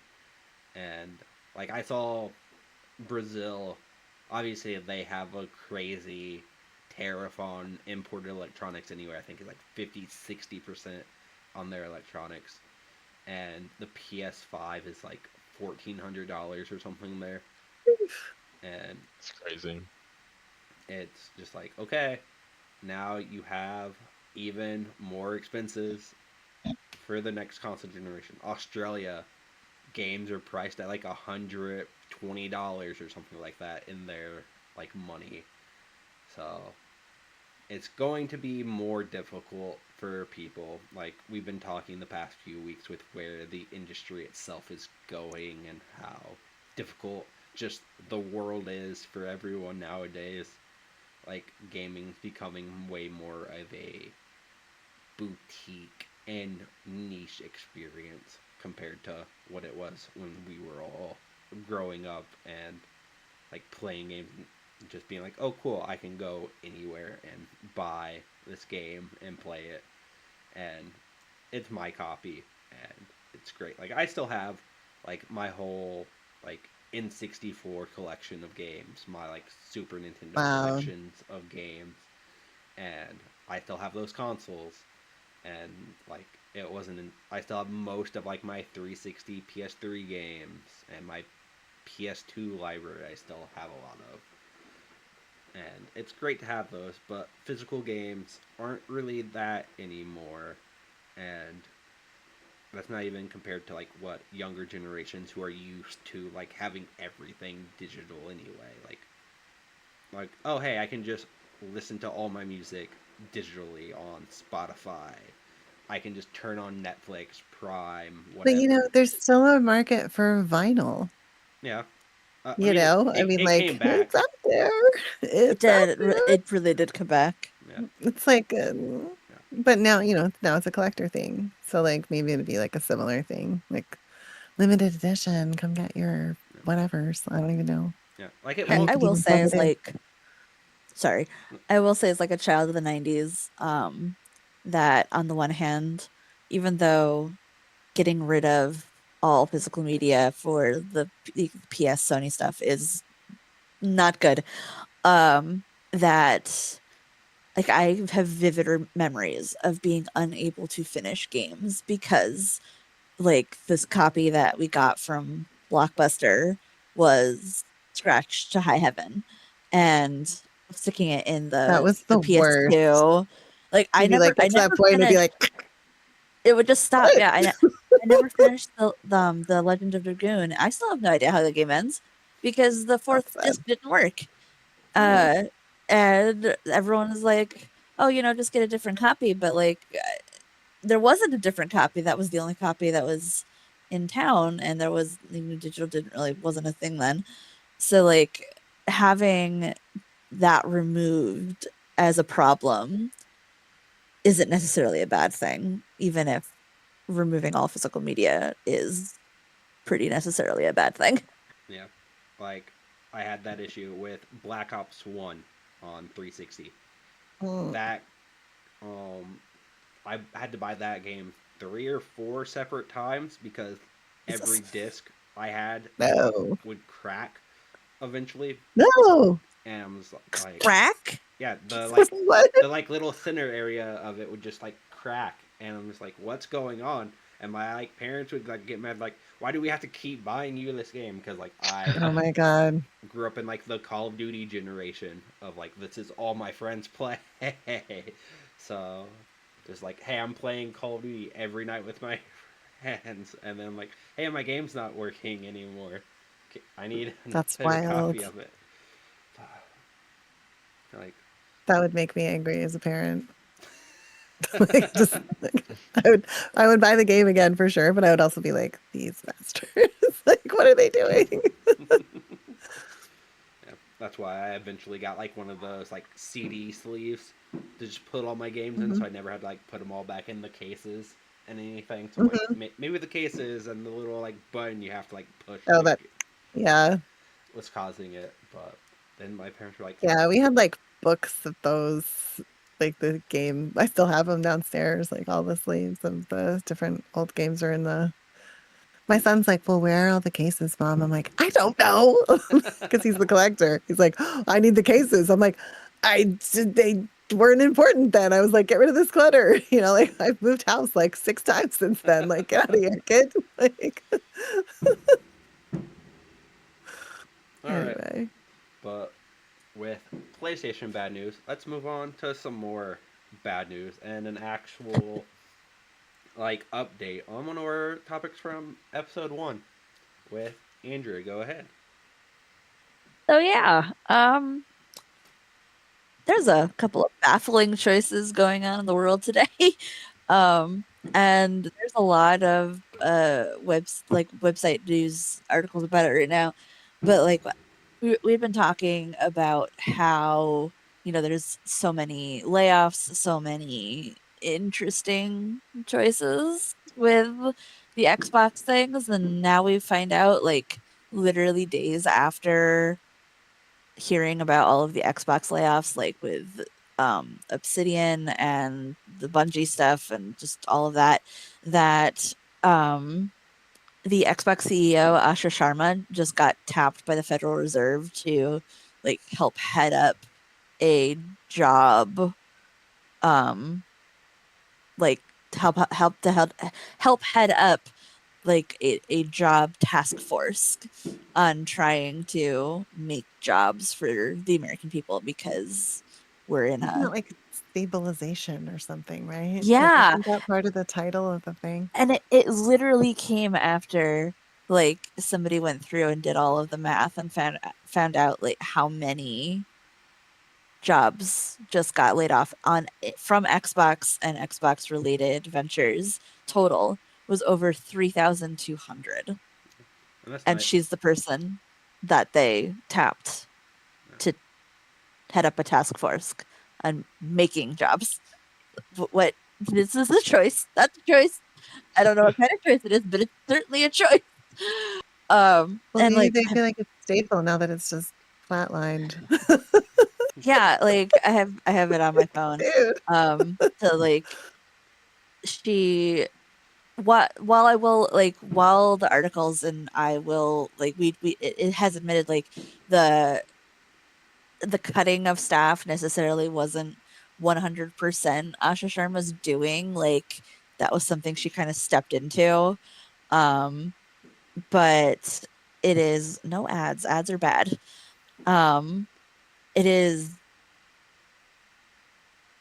A: And like I saw Brazil, obviously they have a crazy tariff on imported electronics anywhere. I think it's like 50-60% on their electronics. And the PS5 is like $1,400 or something there. And
D: It's crazy.
A: it's just like, okay, now you have even more expenses for the next console generation. Australia games are priced at like $120 or something like that in their like money. So it's going to be more difficult for people. Like we've been talking the past few weeks with where the industry itself is going and how difficult just the world is for everyone nowadays. Like gaming's becoming way more of a boutique and niche experience compared to what it was when we were all growing up and like playing games and just being like, oh, cool, I can go anywhere and buy this game and play it, and it's my copy, and it's great. Like I still have like my whole like N64 collection of games, my like Super Nintendo
C: Wow.
A: collections of games, and I still have those consoles, and like it wasn't. I still have most of like my 360, PS3 games, and my PS2 library. I still have a lot of, and it's great to have those. But physical games aren't really that anymore, and that's not even compared to like what younger generations who are used to like having everything digital anyway. Like oh hey, I can just listen to all my music digitally on Spotify. I can just turn on Netflix, Prime,
C: But
A: whatever.
C: there's still a market for vinyl.
A: Yeah. I
C: You
A: mean, it,
C: know, I
A: it,
C: mean,
A: it came
C: like
A: back.
C: it's out there.
B: It
C: It's out
B: did.
C: there.
B: It really did come back.
A: Yeah.
C: It's like,
A: Yeah.
C: but now, now it's a collector thing. So like maybe it'd be like a similar thing, like limited edition. Come get your
A: Yeah.
C: whatevers. I don't even know
A: Yeah. Like it
C: how you
A: won't.
B: I
C: could
B: will
C: even plug
B: say
C: it
B: is
C: in.
B: like, sorry, I will say as like a child of the 90s, that on the one hand, even though getting rid of all physical media for the PS Sony stuff is not good, that like I have vivid memories of being unable to finish games because like this copy that we got from Blockbuster was scratched to high heaven, and sticking it in
C: That was
B: the
C: the worst.
B: PS2. Like
C: You'd be like, get
B: I
C: to that
B: never
C: point and it'd be
B: finished.
C: like,
B: It would just stop.
C: what?
B: Yeah, I never finished the Legend of Dragoon. I still have no idea how the game ends because the fourth
C: That's sad.
B: disc didn't work.
A: Yeah.
B: Uh, and everyone is like, "Oh, just get a different copy." But like, there wasn't a different copy. That was the only copy that was in town, and there was digital didn't really wasn't a thing then. So like having that removed as a problem isn't necessarily a bad thing, even if removing all physical media is pretty necessarily a bad thing.
A: Yeah. Like I had that issue with Black Ops 1 on 360.
C: Mm,
A: That um I had to buy that game 3 or 4 separate times because every
C: Jesus.
A: disc I had
C: No.
A: would crack eventually,
C: No.
A: and I was like,
B: Crack?
A: yeah,
C: What?
A: the like little center area of it would just like crack, and I'm just like, what's going on? And my like parents would like get mad, like, why do we have to keep buying you this game? Because like I
C: Oh my God.
A: grew up in like the Call of Duty generation of like this is all my friends play, so just like, hey, I'm playing Call of Duty every night with my friends, and then I'm like, hey, my game's not working anymore. I need
C: That's
A: another copy
C: wild.
A: of it. Like,
C: That would make me angry as a parent. Like just like I would buy the game again for sure, but I would also be like, these bastards. Like, what are they doing?
A: yeah, that's why I eventually got like one of those like CD sleeves to just put all my games in,
C: Mhm,
A: so I never had to like put them all back in the cases and anything. So like
C: mhm.
A: maybe the cases and the little like button you have to like push
C: Oh,
A: like
C: yeah.
A: was causing it. But then my parents were like,
C: Yeah, we had like books of those, like the game. I still have them downstairs, like all the sleeves of the different old games are in the. My son's like, well, where are all the cases, Mom? I'm like, I don't know, because he's the collector. He's like, "Oh, I need the cases. I'm like, they weren't important then. I was like, get rid of this clutter. Like I've moved house like 6 times since then. Like, get out of here, kid. Like,
A: all right.
C: anyway.
A: But with PlayStation bad news, let's move on to some more bad news and an actual like update on one of our topics from episode 1 with Andrea. Go ahead.
B: So yeah, there's a couple of baffling choices going on in the world today. um, and there's a lot of website news articles about it right now. But like we've been talking about how, there's so many layoffs, so many interesting choices with the Xbox things, and now we find out, like, literally days after hearing about all of the Xbox layoffs, like with Obsidian and the Bungie stuff and just all of that, that the Xbox CEO Asha Sharma just got tapped by the Federal Reserve to like help head up a job, like help head up like a job task force on trying to make jobs for the American people, because we're in
C: Isn't it
B: a
C: like stabilization or something, right? Like,
B: yeah.
C: isn't that part of the title of the thing?
B: And it literally came after like somebody went through and did all of the math and found out like how many jobs just got laid off from Xbox and Xbox related ventures. Total was over 3,200.
A: And that's
B: And
A: not.
B: she's the person that they tapped to head up a task force on making jobs. What this is a choice. That's a choice. I don't know what kind of choice it is, but it's certainly a choice.
C: Well,
B: And
C: maybe
B: like,
C: they feel like it's stable now that it's just flatlined.
B: yeah, like I have it on my phone.
C: Dude.
B: So like she while I will like while the articles, and I will like it has admitted like the cutting of staff necessarily wasn't 100% Asha Sharma's doing. Like that was something she kind of stepped into. Um, but it is no ads. Ads are bad. It is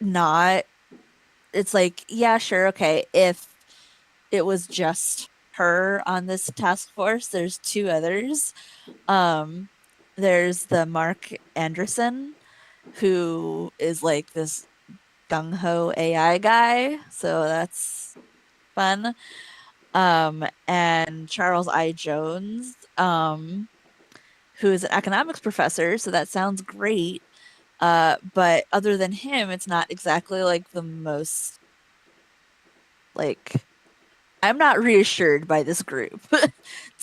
B: not. It's like, yeah, sure, okay. If it was just her on this task force, there's two others. Um, there's the Mark Anderson, who is like this gung ho AI guy, so that's fun. And Charles I. Jones, who is an economics professor, so that sounds great. But other than him, it's not exactly like the most like I'm not reassured by this group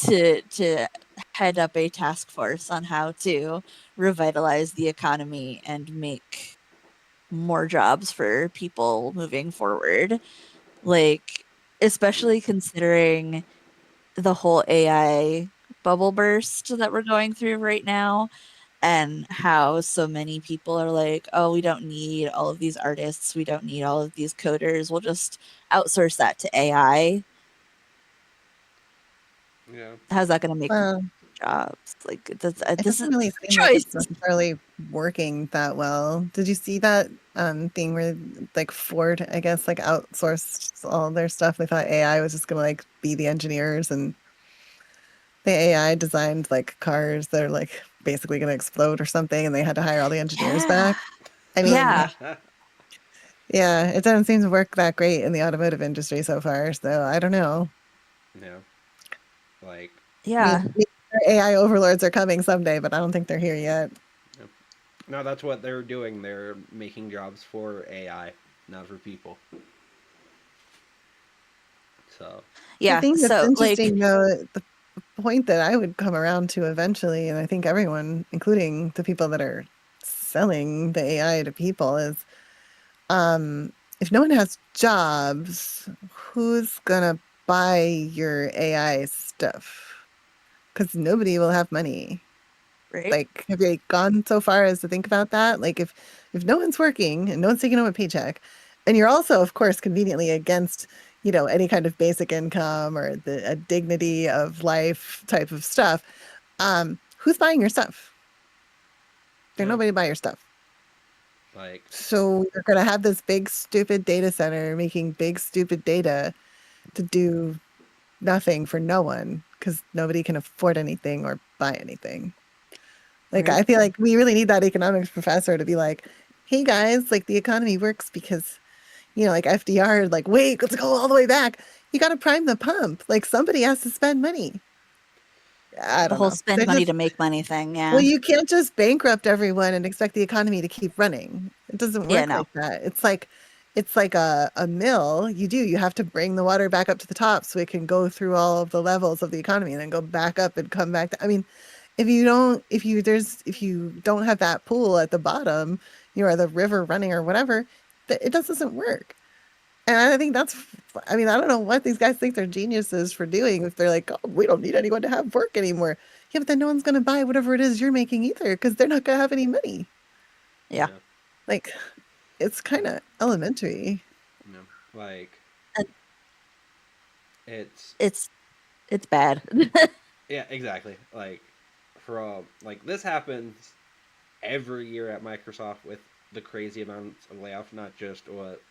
B: to head up a task force on how to revitalize the economy and make more jobs for people moving forward. Like, especially considering the whole AI bubble burst that we're going through right now, and how so many people are like, oh, we don't need all of these artists, we don't need all of these coders, we'll just outsource that to AI.
A: Yeah.
B: How's that going to make
C: Well,
B: jobs? Like, this
C: it
B: is
C: doesn't really
B: a
C: seem like
B: choice.
C: it's necessarily working that well. Did you see that thing where like Ford, I guess, like outsourced all their stuff? They thought AI was just gonna like be the engineers, and the AI designed like cars that are like basically gonna explode or something, and they had to hire all the engineers
B: Yeah.
C: back. I
B: Yeah.
C: mean, yeah, it doesn't seem to work that great in the automotive industry so far. So I don't know.
A: Yeah. Like.
C: I
B: Yeah.
C: mean, maybe our AI overlords are coming someday, but I don't think they're here yet.
A: Yep. No, that's what they're doing. They're making jobs for AI, not for people. So.
C: The
B: Yeah.
C: thing that's
B: So, like,
C: interesting, though, the point that I would come around to eventually, and I think everyone, including the people that are selling the AI to people, is um, if no one has jobs, who's gonna buy your AI stuff? Because nobody will have money.
B: right?
C: Like, have you gone so far as to think about that? Like, if no one's working and no one's taking home a paycheck, and you're also, of course, conveniently against, any kind of basic income or the a dignity of life type of stuff, who's buying your stuff? There's
A: Yeah.
C: nobody to buy your stuff.
A: Like.
C: So you're gonna have this big stupid data center making big stupid data to do nothing for no one because nobody can afford anything or buy anything. Like,
B: Right.
C: I feel like we really need that economics professor to be like, hey guys, like the economy works because, like FDR, like, wait, let's go all the way back. You got to prime the pump. Like somebody has to spend money. I
B: The
C: don't
B: whole
C: know.
B: spend
C: They're
B: money
C: just,
B: to make money thing.
C: well,
B: Yeah.
C: you can't just bankrupt everyone and expect the economy to keep running. It doesn't
B: Yeah.
C: work
B: No.
C: like that. It's like a mill. You have to bring the water back up to the top so it can go through all of the levels of the economy and then go back up and come back. I mean, if you don't have that pool at the bottom, or the river running or whatever, it just doesn't work. And I think I mean, I don't know what these guys think they're geniuses for doing if they're like, oh, we don't need anyone to have work anymore. Yeah, but then no one's going to buy whatever it is you're making either because they're not going to have any money.
B: Yeah.
C: Like, it's kind of elementary.
A: No, like
B: And
A: it's
B: it's bad.
A: yeah, exactly. Like from like this happens every year at Microsoft with the crazy amounts of layoffs. Not just what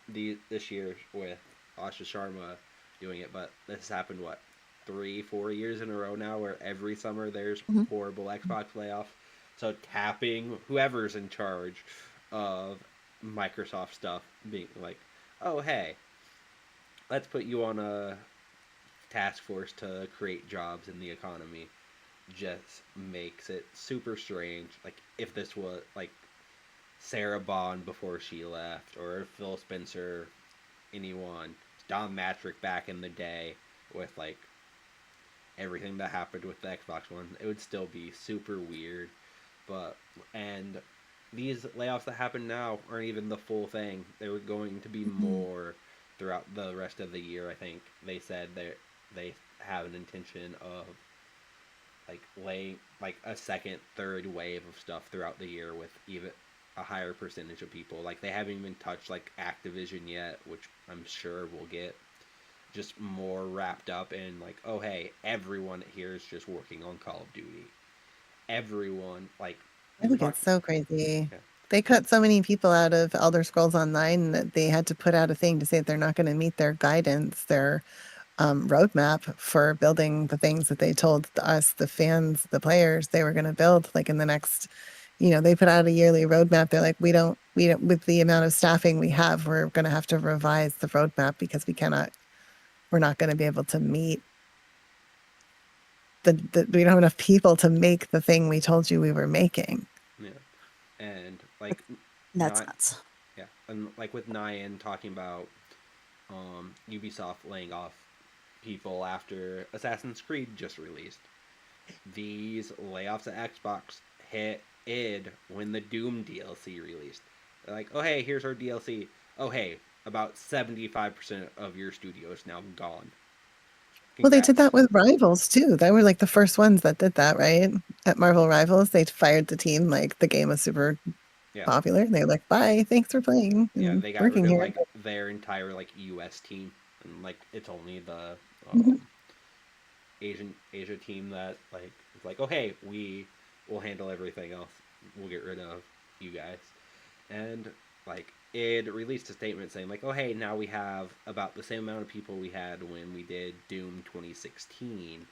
A: this year with Asha Sharma doing it, but this has happened what 3-4 years in a row now, where every summer there's
B: Mhm.
A: horrible Xbox layoffs. So tapping whoever's in charge of Microsoft stuff, being like, oh hey, let's put you on a task force to create jobs in the economy, just makes it super strange. Like if this was like Sarah Bond before she left, or Phil Spencer, anyone, Don Matrick back in the day with like everything that happened with the Xbox One, it would still be super weird. But and these layoffs that happen now aren't even the full thing. There were going to be
B: Mhm.
A: more throughout the rest of the year. I think they said they have an intention of like laying like a second, third wave of stuff throughout the year with even a higher percentage of people. Like they haven't even touched like Activision yet, which I'm sure we'll get just more wrapped up in like, oh hey, everyone here is just working on Call of Duty. Everyone like
C: I
A: we were
C: think it's
A: talking.
C: so crazy.
A: Yeah,
C: They cut so many people out of Elder Scrolls Online that they had to put out a thing to say that they're not going to meet their guidance, their roadmap for building the things that they told us, the fans, the players, they were going to build like in the next, they put out a yearly roadmap. They're like, with the amount of staffing we have, we're going to have to revise the roadmap because we're not going to be able to meet we don't have enough people to make the thing we told you we were making.
A: yeah, and like
B: That's
A: not
B: nuts.
A: yeah, and like with Nyan talking about Ubisoft laying off people after Assassin's Creed just released. These layoffs at Xbox hit id when the Doom DLC released. They're like, oh hey, here's our DLC. Oh hey, about 75% of your studio is now gone.
C: Well, they did
A: Congrats.
C: that with Rivals too. They were like the first ones that did that, right? At Marvel Rivals, they fired the team. Like the game was super
A: Yeah,
C: popular. And they were like, bye, thanks for playing
A: yeah,
C: and
A: they got rid
C: working
A: of
C: here.
A: like their entire like US team, and like it's only the
C: Mhm.
A: Asia team that like it's like, oh hey, we will handle everything else. We'll get rid of you guys. And like it released a statement saying like, oh hey, now we have about the same amount of people we had when we did Doom 2016,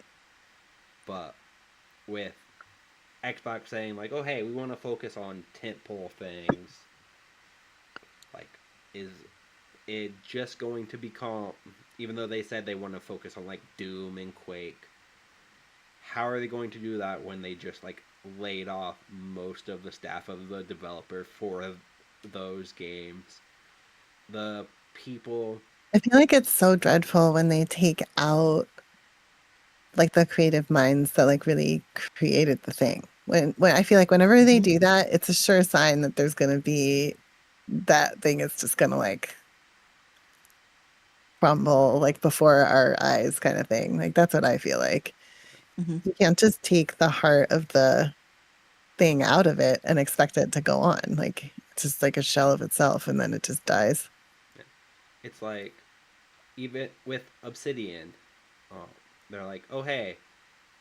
A: but with Xbox saying like, oh hey, we want to focus on tentpole things. Like, is it just going to become? Even though they said they want to focus on like Doom and Quake, how are they going to do that when they just like laid off most of the staff of the developer for those games? The people,
C: I feel like it's so dreadful when they take out like the creative minds that like really created the thing. When I feel like whenever they
B: Mhm.
C: do that, it's a sure sign that there's gonna be that thing is just gonna like crumble like before our eyes kind of thing. Like that's what I feel like.
B: Mhm.
C: You can't just take the heart of the thing out of it and expect it to go on. Like it's just like a shell of itself and then it just dies.
A: it's like even with Obsidian, oh, they're like, oh hey,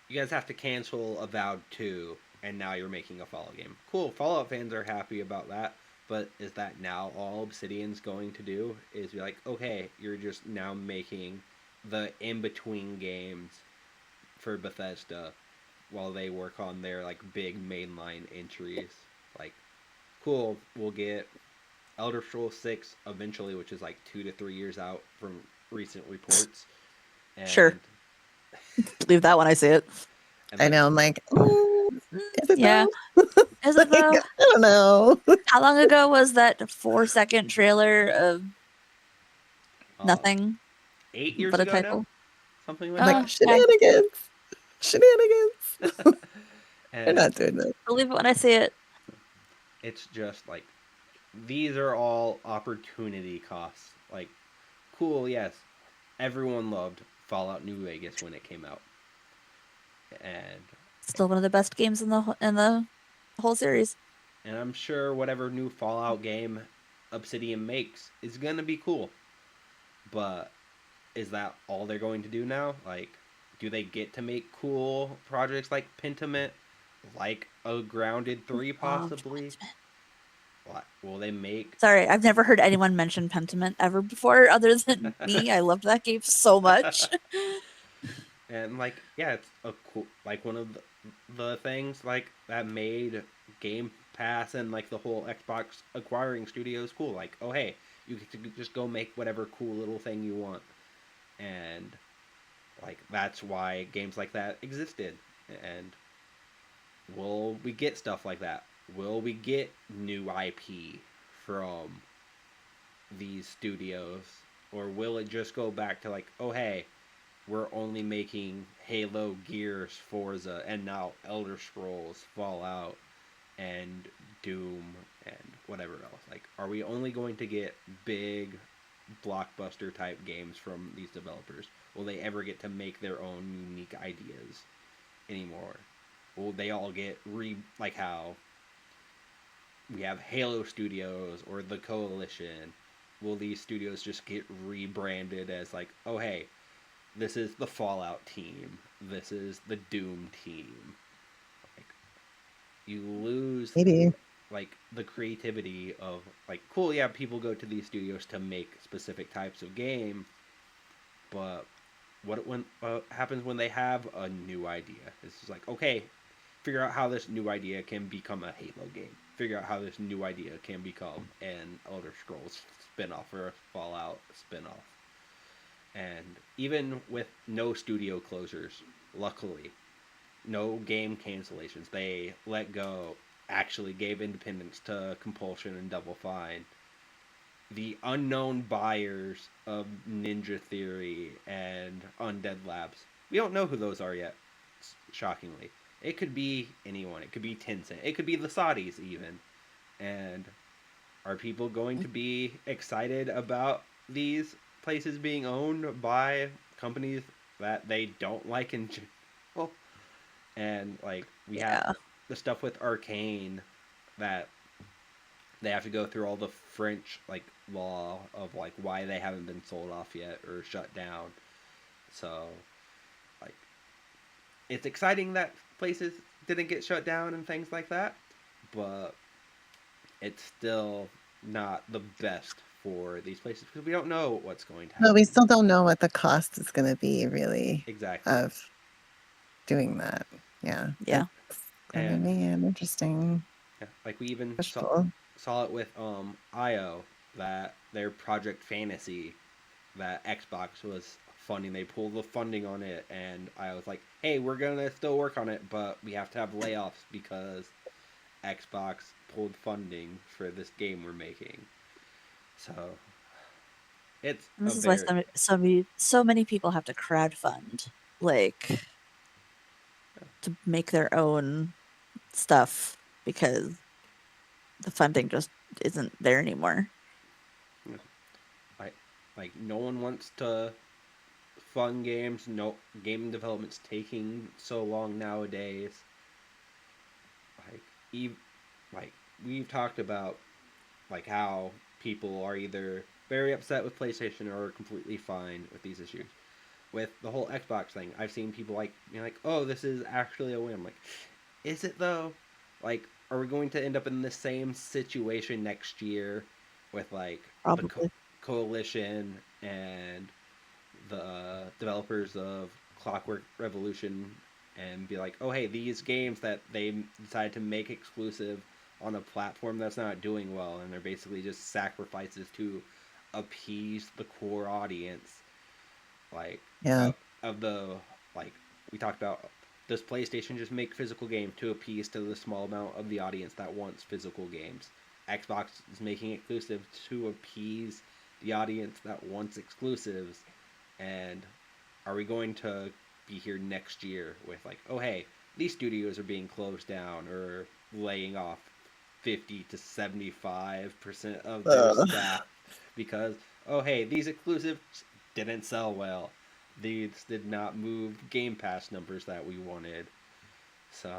A: you guys have to cancel Avowed 2, and now you're making a Fallout game. Cool, Fallout fans are happy about that, but is that now all Obsidian's going to do? Is be like, okay, you're just now making the in between games for Bethesda while they work on their like big mainline entries. Like, cool, we'll get Elder Scrolls 6 eventually, which is like 2 to 3 years out from recent reports,
B: Sure.
A: and
B: Believe that when I see it.
C: I know. I'm like, is it
B: Yeah.
C: though?
B: Is it though?
C: I don't know.
B: How long ago was that 4-second trailer of nothing
A: 8 years
B: but a
A: ago now,
B: title?
A: something
C: I'm
A: like
C: like,
B: Oh,
A: that.
B: okay.
C: shenanigans. They're
A: And
C: not doing that.
B: Believe it when I see it.
A: it's just like these are all opportunity costs. Like, cool, yes, everyone loved Fallout New Vegas when it came out, and
B: Still one of the best games in the whole series.
A: I'm sure whatever new Fallout game Obsidian makes is gonna be cool. But is that all they're going to do now? Like, do they get to make cool projects like Pentiment, like a Grounded 3
B: Oh,
A: possibly? What will they make?
B: sorry, I've never heard anyone mention Pentiment ever before, other than me. I loved that game so much.
A: And like, yeah, it's a cool, like one of the things like that made Game Pass and like the whole Xbox acquiring studios cool. Like, oh hey, you get to just go make whatever cool little thing you want, and like that's why games like that existed. And will we get stuff like that? Will we get new IP from these studios, or will it just go back to like, oh hey, we're only making Halo, Gears, Forza, and now Elder Scrolls, Fallout, and Doom, and whatever else. Like, are we only going to get big blockbuster type games from these developers? Will they ever get to make their own unique ideas anymore? Will they all get like how we have Halo Studios or the Coalition? Will these studios just get rebranded as like, oh hey, this is the Fallout team. This is the Doom team. Like, you lose
C: Maybe.
A: like the creativity of like, cool, yeah, people go to these studios to make specific types of game, but what happens when they have a new idea? It's just like, okay, figure out how this new idea can become a Halo game. Figure out how this new idea can become an Elder Scrolls spin-off or a Fallout spin-off. And even with no studio closures, luckily, no game cancellations, they let go, actually gave independence to Compulsion and Double Fine. The unknown buyers of Ninja Theory and Undead Labs, we don't know who those are yet, shockingly. It could be anyone. It could be Tencent. It could be the Saudis, even. And are people going to be excited about these places being owned by companies that they don't like in general? And like we have the stuff with Arcane that they have to go through all the French like law of like why they haven't been sold off yet or shut down. So like it's exciting that places didn't get shut down and things like that, but it's still not the best for these places because we don't know what's going to happen.
C: No, we still don't know what the cost is going to be, really.
A: Exactly.
C: Of doing that. Yeah.
B: Yeah.
C: It's going to be an interesting
A: yeah, like we even
C: fishbowl.
A: saw it with IO, that their Project Fantasy that Xbox was funding. They pulled the funding on it, and I was like, hey, we're gonna still work on it, but we have to have layoffs because Xbox pulled funding for this game we're making. So it's
B: And this is why so many people have to crowdfund, like, to make their own stuff because the funding just isn't there anymore.
A: like no one wants to fund games. No, gaming development's taking so long nowadays. Like we've talked about like how people are either very upset with PlayStation or completely fine with these issues. With the whole Xbox thing, I've seen people like like, oh, this is actually a win. I'm like, is it though? Like, are we going to end up in the same situation next year with like
B: Probably.
A: Coalition and the developers of Clockwork Revolution and be like, oh hey, these games that they decided to make exclusive on a platform that's not doing well, and they're basically just sacrifices to appease the core audience. Like
C: Yeah.
A: of the like we talked about, does PlayStation just make physical games to appease to the small amount of the audience that wants physical games? Xbox is making exclusive to appease the audience that wants exclusives. And are we going to be here next year with like, oh hey, these studios are being closed down or laying off 50 to 75% of their
C: Ugh.
A: staff because, oh hey, these exclusives didn't sell well. These did not move Game Pass numbers that we wanted. So,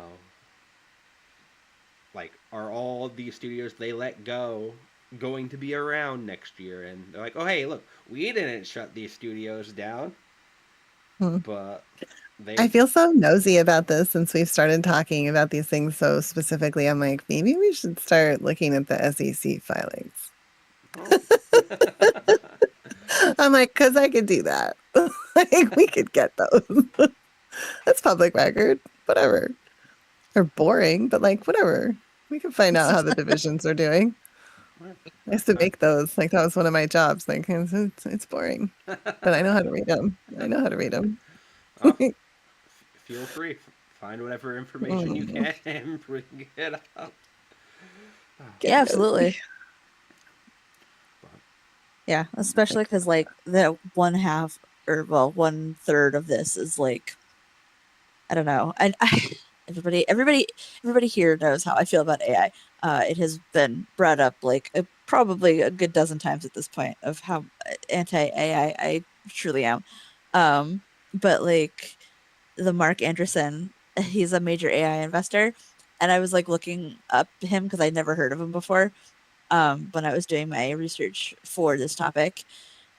A: like, are all these studios they let go going to be around next year? And they're like, oh hey, look, we didn't shut these studios down,
C: Hmm.
A: but
C: I
A: they.
C: feel so nosy about this since we've started talking about these things so specifically. I'm like, maybe we should start looking at the SEC filings.
A: Oh.
C: I'm like, because I could do that. Like, we could get those. That's public record. Whatever. They're boring, but like, whatever. We can find out how the divisions are doing. I used to make those. Like, that was one of my jobs. Like, it's boring, but I know how to read them. I know how to read them.
A: Oh, feel free. Find whatever information you
C: Mm,
A: can and bring it up. Oh,
C: get
B: Yeah,
C: nosy.
B: absolutely.
A: but
B: Yeah, especially because like the one half or well, one third of this is like I don't know. Everybody here knows how I feel about AI. It has been brought up like probably a good dozen times at this point of how anti AI I truly am. But like the Mark Anderson, he's a major AI investor, and I was like looking up him because I'd never heard of him before. When I was doing my research for this topic,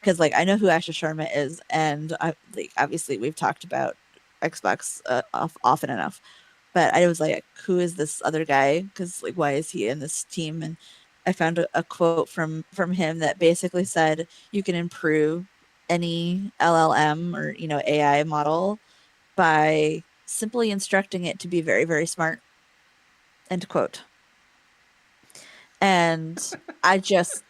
B: because like I know who Asher Sharma is, and I like obviously we've talked about Xbox often enough, but I was like, who is this other guy? Because like, why is he in this team? And I found a quote from him that basically said you can improve any LLM or AI model by simply instructing it to be very very smart. End quote. And I just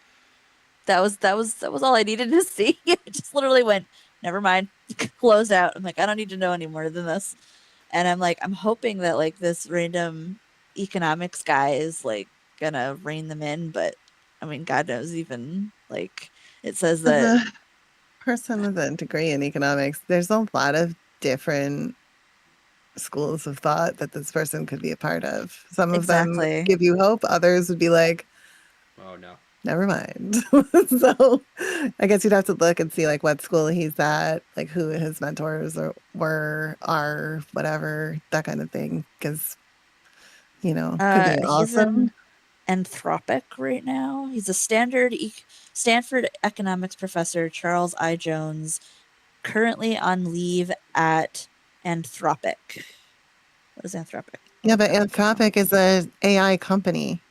B: that was all I needed to see. It just literally went, never mind, closed out. I'm like, I don't need to know any more than this. And I'm like, I'm hoping that like this random economics guy is like gonna rein them in, but I mean, God knows even like it says
C: As
B: that
C: a person with a degree in economics, there's a lot of different schools of thought that this person could be a part of. Some of them
B: exactly.
C: give you hope, others would be like,
A: oh no.
C: never mind. So I guess you'd have to look and see like what school he's at, like who his mentors are, whatever, that kind of thing. Because, could be
B: He's
C: awesome.
B: in Anthropic right now. He's a Stanford economics professor, Charles I. Jones, currently on leave at Anthropic. What is Anthropic?
C: Yeah, but Anthropic is a AI company.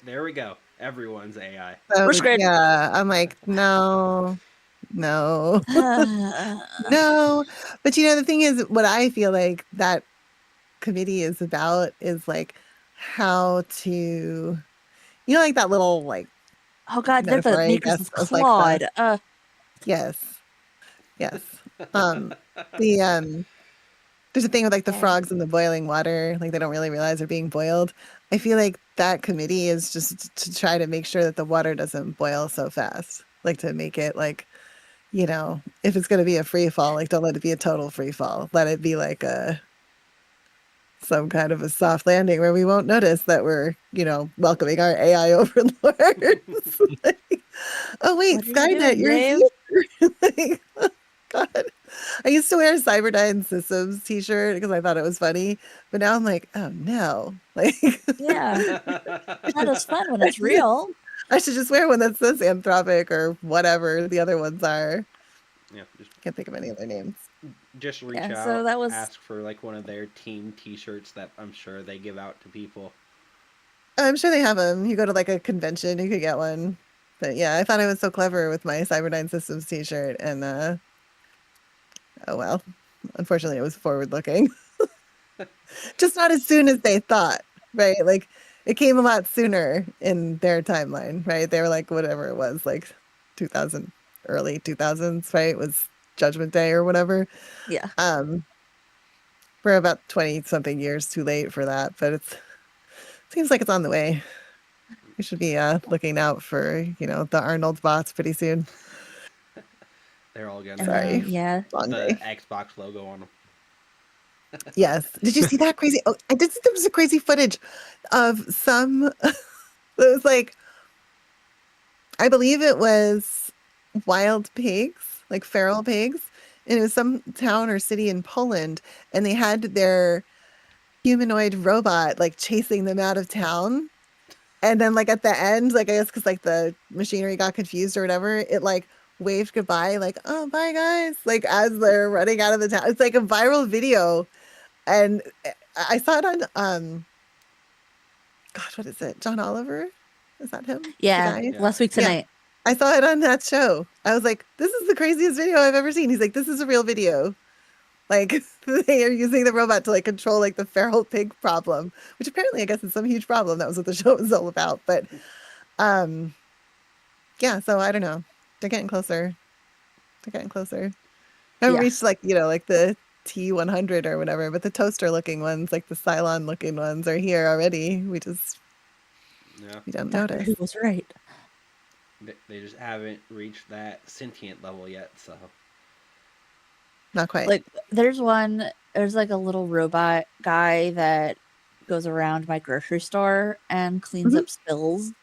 A: There we go. Everyone's AI.
B: We're
C: So
B: screwed.
C: yeah, I'm like, no, no, no. But the thing is, what I feel like that committee is about is like how to, like that little like
B: oh God, they're the
C: metaphor, I
B: makers
C: guess,
B: of
C: of like the
B: Claude.
C: yes, yes. The there's a thing with like the
B: Yeah.
C: frogs in the boiling water, like they don't really realize they're being boiled. I feel like that committee is just to try to make sure that the water doesn't boil so fast, like to make it like, if it's going to be a free fall, like don't let it be a total free fall. Let it be like some kind of a soft landing where we won't notice that we're, welcoming our AI overlords. Like, oh wait,
B: What are you
C: Skynet,
B: doing,
C: you're
B: Dave?
C: here. Like, oh, God. I used to wear a Cyberdyne Systems t-shirt because I thought it was funny, but now I'm like, oh no. Like
B: Yeah, not as fun when
C: I
B: it's
C: should,
B: real.
C: I should just wear one that says Anthropic or whatever the other ones are.
A: Yeah,
C: Can't think of any other names.
A: just reach
B: Yeah, so
A: out,
B: that was
A: ask for like one of their team T-shirts that I'm sure they give out to people.
C: I'm sure they have them. You go to like a convention, you could get one. But yeah, I thought I was so clever with my Cyberdyne Systems t-shirt and oh well. Unfortunately it was forward looking. Just not as soon as they thought, right? Like it came a lot sooner in their timeline, right? They were like whatever it was, like 2000, early 2000s, right? Was Judgment Day or whatever.
B: Yeah.
C: We're about 20 something years too late for that, but it seems like it's on the way. We should be looking out for, the Arnold bots pretty soon.
A: They're all gonna
C: Sorry,
A: have
B: Yeah.
C: long
A: the
C: day.
A: Xbox logo on them.
C: Yes. Did you see that crazy? Oh, I did see there was a crazy footage of some. It was like, I believe it was wild pigs, like feral pigs, and it was some town or city in Poland, and they had their humanoid robot like chasing them out of town. And then like at the end, like I guess because like the machinery got confused or whatever, it like waved goodbye, like, oh bye guys, like as they're running out of the town. It's like a viral video. And I saw it on gosh, what is it? John Oliver? Is that him? The
B: Yeah.
C: guy?
A: Yeah.
B: Last week
C: Yeah.
B: tonight.
C: I saw it on that show. I was like, this is the craziest video I've ever seen. He's like, this is a real video. Like they are using the robot to like control like the feral pig problem, which apparently I guess is some huge problem. That was what the show was all about. But um yeah, so I don't know. They're getting closer. They're getting closer. I haven't
B: Yeah.
C: reached like the T100 or whatever, but the toaster looking ones, like the Cylon looking ones are here already. We
A: Yeah.
C: don't
B: Doctor
C: notice.
B: Who was right.
A: They just haven't reached that sentient level yet, so.
C: Not quite.
B: Like there's like a little robot guy that goes around my grocery store and cleans
C: Mhm.
B: up spills.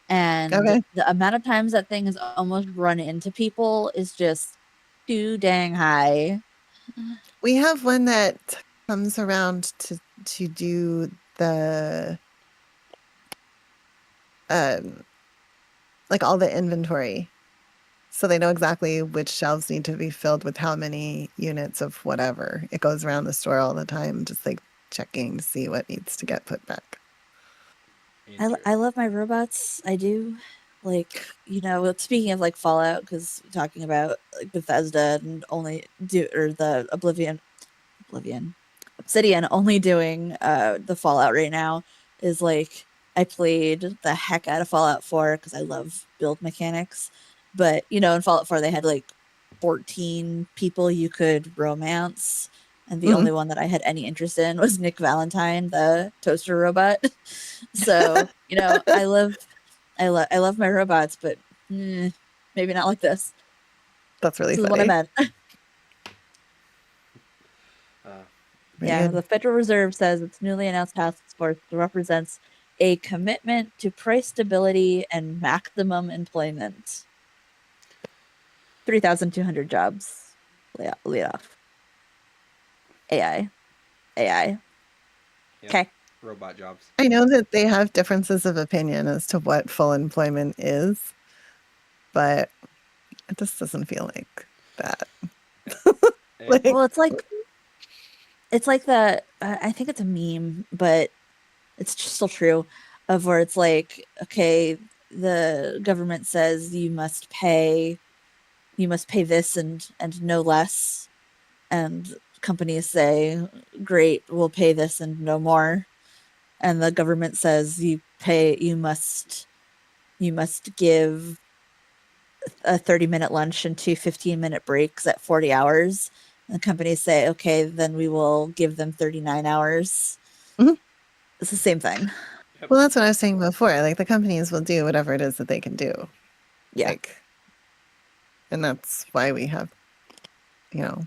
B: And
C: Okay.
B: the amount of times that thing has almost run into people is just too dang high.
C: We have one that comes around to do the like all the inventory. So they know exactly which shelves need to be filled with how many units of whatever. It goes around the store all the time, just like checking to see what needs to get put back.
B: I love my robots. I do. Like, speaking of like Fallout, because talking about like Bethesda and only do or the Obsidian only doing the Fallout right now is like I played the heck out of Fallout 4 because I love build mechanics. But in Fallout 4 they had like 14 people you could romance. And the only one that I had any interest in was Nick Valentine, the toaster robot. So, I love my robots, but maybe not like this.
C: That's really
B: This is what I
C: funny.
B: meant.
C: Very
B: Yeah,
C: good.
B: the Federal Reserve says its newly announced task force represents a commitment to price stability and maximum employment. 3,200 jobs laid off. AI.
A: Yep.
B: Okay.
A: Robot jobs.
C: I know that they have differences of opinion as to what full employment is, but it just doesn't feel like that. Like,
B: Well, it's like the I think it's a meme, but it's just still true of where it's like, okay, the government says you must pay this and no less, and companies say, great, we'll pay this and no more, and the government says you must give a 30-minute lunch and two 15-minute breaks at 40 hours. And companies say, okay, then we will give them 39 hours.
C: Mhm.
B: It's the same thing.
A: Yep.
C: well, that's what I was saying before. Like the companies will do whatever it is that they can do.
B: Yeah.
C: Like, and that's why we have,
A: This is why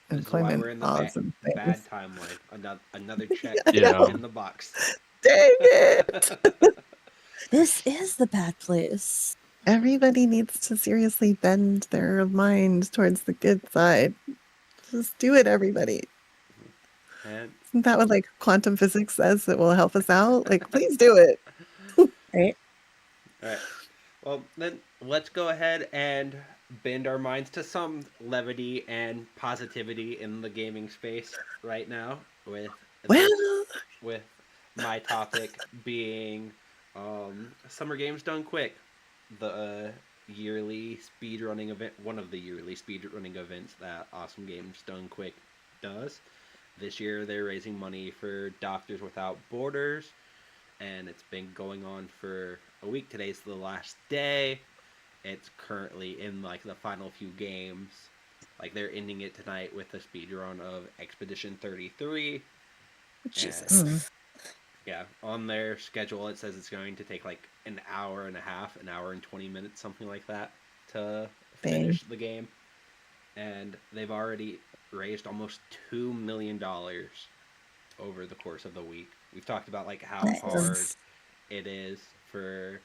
C: employment
A: we're in the
C: laws and things.
A: bad timeline. Another check
D: Yeah.
A: in the box.
C: Dang it!
B: This is the bad place.
C: Everybody needs to seriously bend their mind towards the good side. Just do it, everybody.
A: And
C: Isn't that what like quantum physics says that will help us out? Like, please do it.
B: Right?
A: all right. Well, then let's go ahead and bend our minds to some levity and positivity in the gaming space right now with
C: Well,
A: with my topic being Summer Games Done Quick, the yearly speedrunning event, one of the yearly speedrunning events that Awesome Games Done Quick does. This year they're raising money for Doctors Without Borders, and it's been going on for a week. Today's the last day. It's currently in like the final few games. Like they're ending it tonight with a speedrun of Expedition 33.
B: Jesus.
A: And yeah, on their schedule it says it's going to take like an hour and a half, an hour and 20 minutes, something like that, to finish the game. And they've already raised almost $2 million over the course of the week. We've talked about like how hard it is for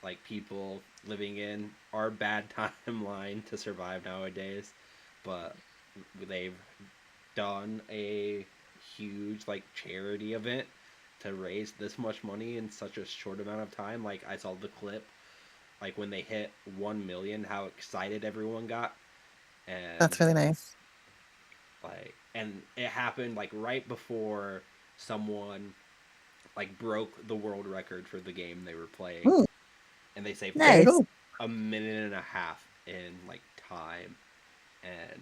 A: like people living in our bad timeline to survive nowadays, but they've done a huge like charity event to raise this much money in such a short amount of time. Like I saw the clip like when they hit 1 million, how excited everyone got. And
C: That's really nice.
A: like, and it happened like right before someone like broke the world record for the game they were playing.
C: Ooh.
A: And they saved
B: Nice.
A: like a minute and a half in like time. And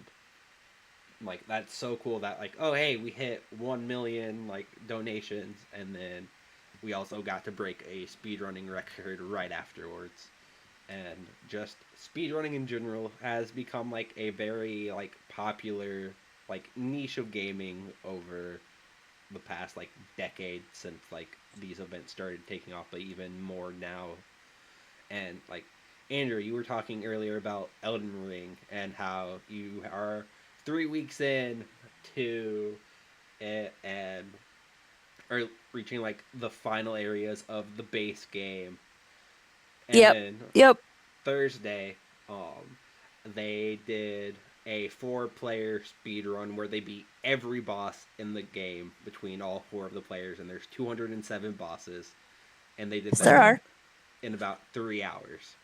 A: like that's so cool that like, oh hey, we hit 1 million like donations, and then we also got to break a speedrunning record right afterwards. And just speedrunning in general has become like a very like popular like niche of gaming over the past like decade, since like these events started taking off, but even more now. And like Andrew, you were talking earlier about Elden Ring and how you are 3 weeks in to it and are reaching like the final areas of the base game. And then
B: Yep.
A: Thursday, they did a 4-player speed run where they beat every boss in the game between all 4 of the players, and there's 207 bosses, and they did
B: Yes, there are.
A: in about 3 hours.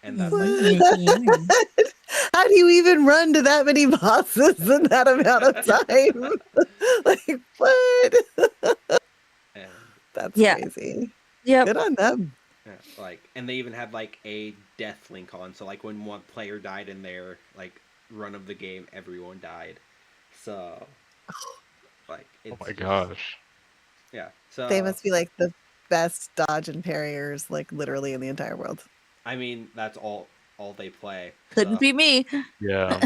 A: And that's like
C: What? How do you even run to that many bosses in that amount of time? Like what?
A: and,
C: That's
B: Yeah.
C: crazy.
B: Yep.
C: Good on them.
A: yeah, like, and they even had like a death link on, so like when one player died in their like run of the game, everyone died. So like it's
D: Oh my gosh.
A: yeah. So
C: They must be like the best dodge and parriers, like literally in the entire world.
A: I mean that's all they play.
B: Couldn't
A: so.
B: be me.
D: Yeah.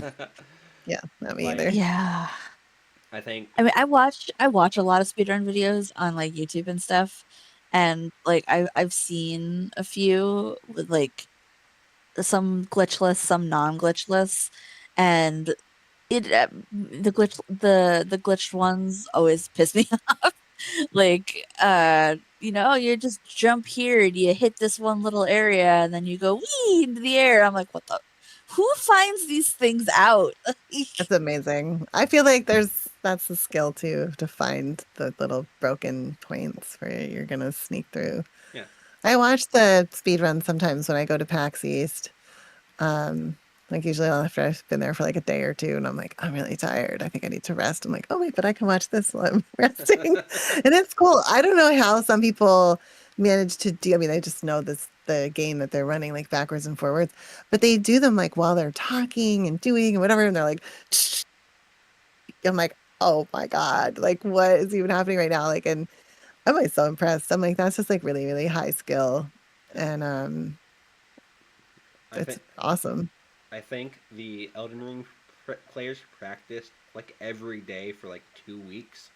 C: Yeah, not me
A: Like,
C: either.
B: Yeah.
A: I think
B: I mean, I watch a lot of speedrun videos on like YouTube and stuff, and like I've seen a few with like some glitchless, some non-glitchless, and the glitched ones always piss me off. Like you just jump here and you hit this one little area and then you go wee into the air. I'm like, what the, who finds these things out?
C: That's amazing. I feel like that's the skill too, to find the little broken points where you're gonna sneak through.
A: Yeah.
C: I watch the speed run sometimes when I go to PAX East. Like usually after I've been there for like a day or two and I'm like, I'm really tired. I think I need to rest. I'm like, oh wait, but I can watch this while I'm resting. And it's cool. I don't know how some people manage to do, I mean, they just know the game that they're running like backwards and forwards, but they do them like while they're talking and doing and whatever, and they're like, I'm like, oh my God, like what is even happening right now? Like, and I'm like so impressed. I'm like, that's just like really, really high skill. And it's awesome.
A: I think the Elden Ring players practiced like every day for like 2 weeks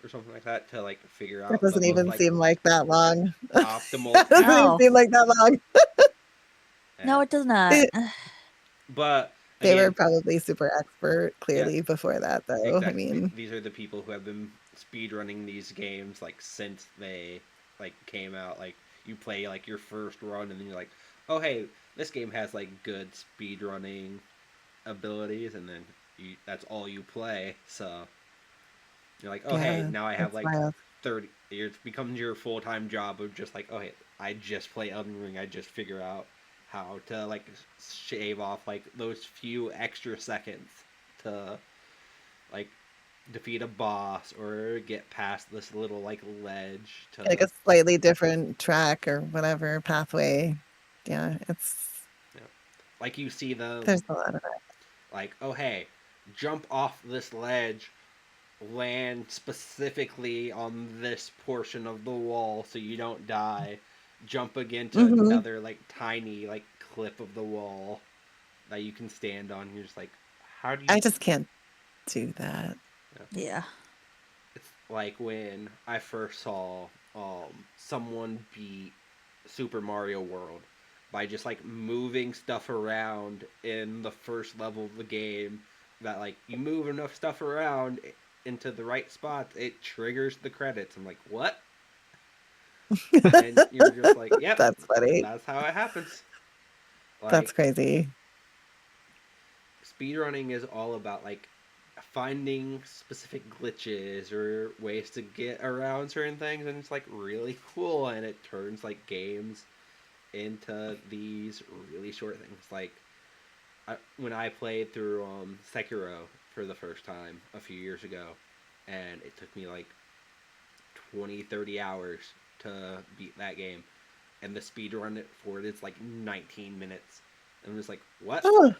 A: or something like that to like figure out.
C: It doesn't even
A: like,
C: seem like that long.
A: Optimal.
C: It doesn't even
B: No.
C: seem like that long.
B: No, it does not.
A: But
C: They
A: again,
C: were probably super expert clearly before that, though.
A: exactly.
C: I mean,
A: These are the people who have been speedrunning these games like since they like came out. Like you play like your first run and then you're like, oh hey, this game has like good speedrunning abilities, and then that's all you play. So you're like, oh hey,
C: yeah,
A: now I have
C: that's
A: like
C: wild.
A: 30. It becomes your full-time job of just like, oh hey, I just play Elden Ring. I just figure out how to like shave off like those few extra seconds to like defeat a boss or get past this little like ledge to
C: Like a slightly different track or whatever pathway. Yeah,
A: like you see them
C: there's a lot of it.
A: like, oh hey, jump off this ledge land specifically on this portion of the wall so you don't die. Jump again to
C: Hmm.
A: another like tiny like clip of the wall that you can stand on. You're just like, how do you?
C: I just can't do that.
B: Yeah.
A: It's like when I first saw someone beat Super Mario World by just like moving stuff around in the first level of the game. That like you move enough stuff around into the right spots, it triggers the credits. I'm like, what? And you're just like, yep,
C: That's funny.
A: that's how it happens.
C: That's
A: Like
C: crazy.
A: speedrunning is all about like finding specific glitches or ways to get around certain things, and it's like really cool, and it turns like games into these really short things. Like when I played through Sekiro for the first time a few years ago, and it took me like 20-30 hours to beat that game, and the speed run it for it is like 19 minutes. I'm just like, what?
C: Oh,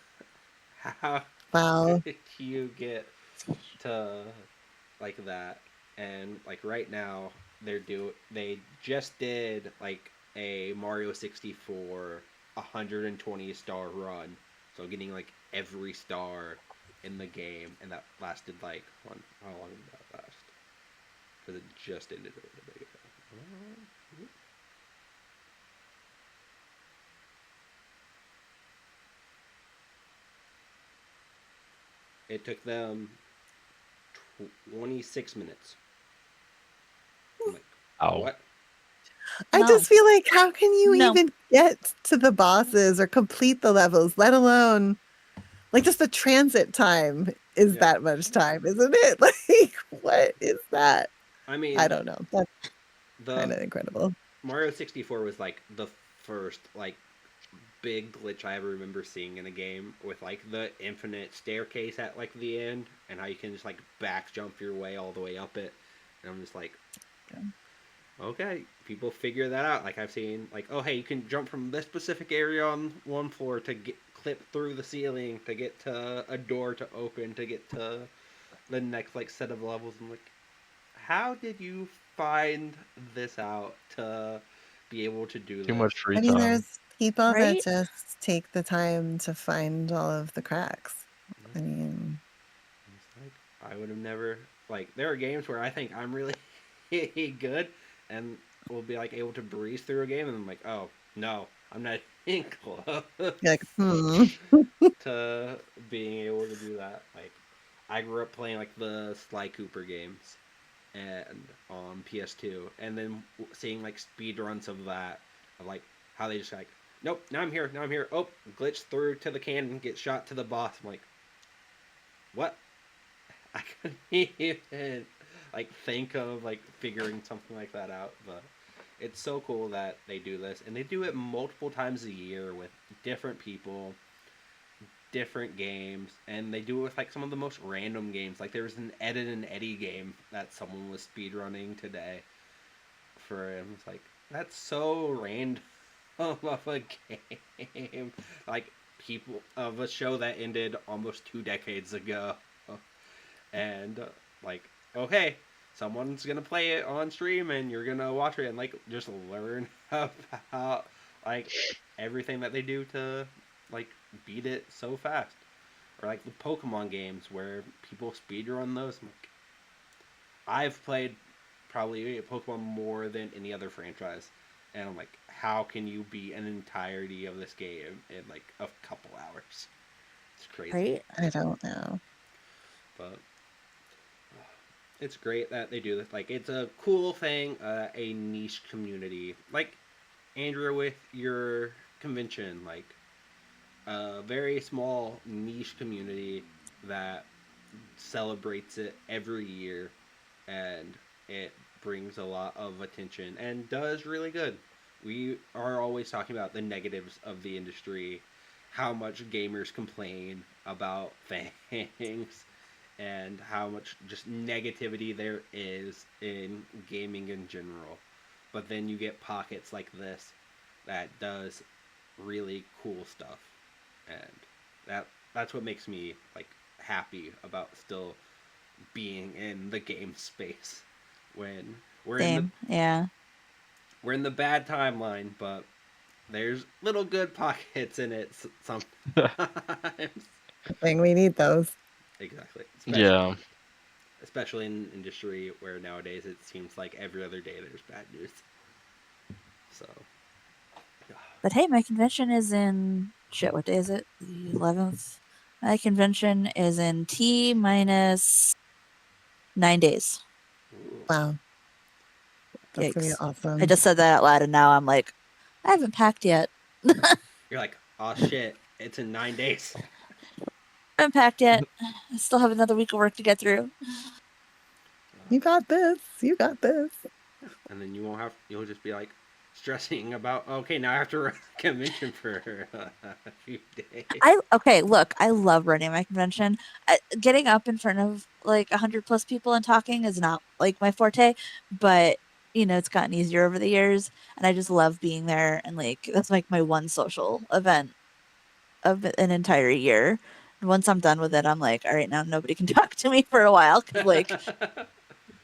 A: How
C: wow.
A: did you get to like that? And like right now, they just did like a Mario 64 120 star run, so getting like every star in the game, and that lasted like how long did that last? Because it just ended a little bit ago. It took them 26 minutes. I'm like,
D: Oh,
A: what?
C: I
B: No.
C: just feel like, how can you
B: No.
C: even get to the bosses or complete the levels, let alone like just the transit time is
A: Yeah.
C: that much time, isn't it? Like, what is that?
A: I
C: I
A: mean,
C: don't know. That's kind
A: the
C: of incredible.
A: Mario 64 was like the first like big glitch I ever remember seeing in a game, with like the infinite staircase at like the end and how you can just like back jump your way all the way up it. And I'm just like,
C: Yeah.
A: okay, people figure that out. Like I've seen like, oh hey, you can jump from this specific area on one floor to get clip through the ceiling to get to a door to open to get to the next like set of levels. I'm like, how did you find this out to be able to do
D: too
A: this?
D: much free
C: I mean,
D: time.
C: there's people that
B: Right?
C: just take the time to find all of the cracks. I mean,
A: It's like I would have never like there are games where I think I'm really good and will be like able to breeze through a game, and I'm like, oh no, I'm not even close
C: you're like, hmm.
A: to being able to do that. Like I grew up playing like the Sly Cooper games and on PS2, and then seeing like speed runs of that, of like how they just like, nope, now I'm here. Oh, glitch through to the cannon, get shot to the boss. I'm like, what? I couldn't even like think of like figuring something like that out, but it's so cool that they do this, and they do it multiple times a year with different people, different games, and they do it with like some of the most random games. Like there was an Edit and Eddie game that someone was speedrunning today for him. It's like that's so random of a game. Like people of a show that ended almost 2 decades ago. And like, okay, someone's gonna play it on stream and you're gonna watch it and like just learn about like everything that they do to like beat it so fast. Or like the Pokemon games where people speedrun those. I'm like, I've played probably Pokemon more than any other franchise, and I'm like, how can you beat an entirety of this game in like a couple hours? It's crazy.
B: Right?
C: I don't know.
A: But it's great that they do this. Like, it's a cool thing, a niche community. Like, Andrea, with your convention, like, a very small niche community that celebrates it every year, and it brings a lot of attention and does really good. We are always talking about the negatives of the industry, how much gamers complain about things, and how much just negativity there is in gaming in general. But then you get pockets like this that does really cool stuff, and that's what makes me like happy about still being in the game space when we're in the
B: Same. Yeah.
A: we're in the bad timeline, but there's little good pockets in it sometimes.
C: Thing we need those.
A: Exactly.
D: Yeah.
A: Especially in industry where nowadays it seems like every other day there's bad news. So,
B: But hey, my convention is in shit. What day is it? The 11th. My convention is in T minus 9 days.
A: ooh.
C: Wow, that's gonna be
B: Yikes! I
C: awesome.
B: just said that out loud, and now I'm like, I haven't packed yet.
A: You're like, oh shit, it's in 9 days.
B: I haven't packed yet. I still have another week of work to get through.
C: You got this. You got this.
A: And then you'll just be like stressing about, okay, now I have to run a convention for a few days.
B: Okay, look, I love running my convention. Getting up in front of like 100+ people and talking is not like my forte, but it's gotten easier over the years, and I just love being there. And like that's like my one social event of an entire year. And once I'm done with it, I'm like, all right, now nobody can talk to me for a while because like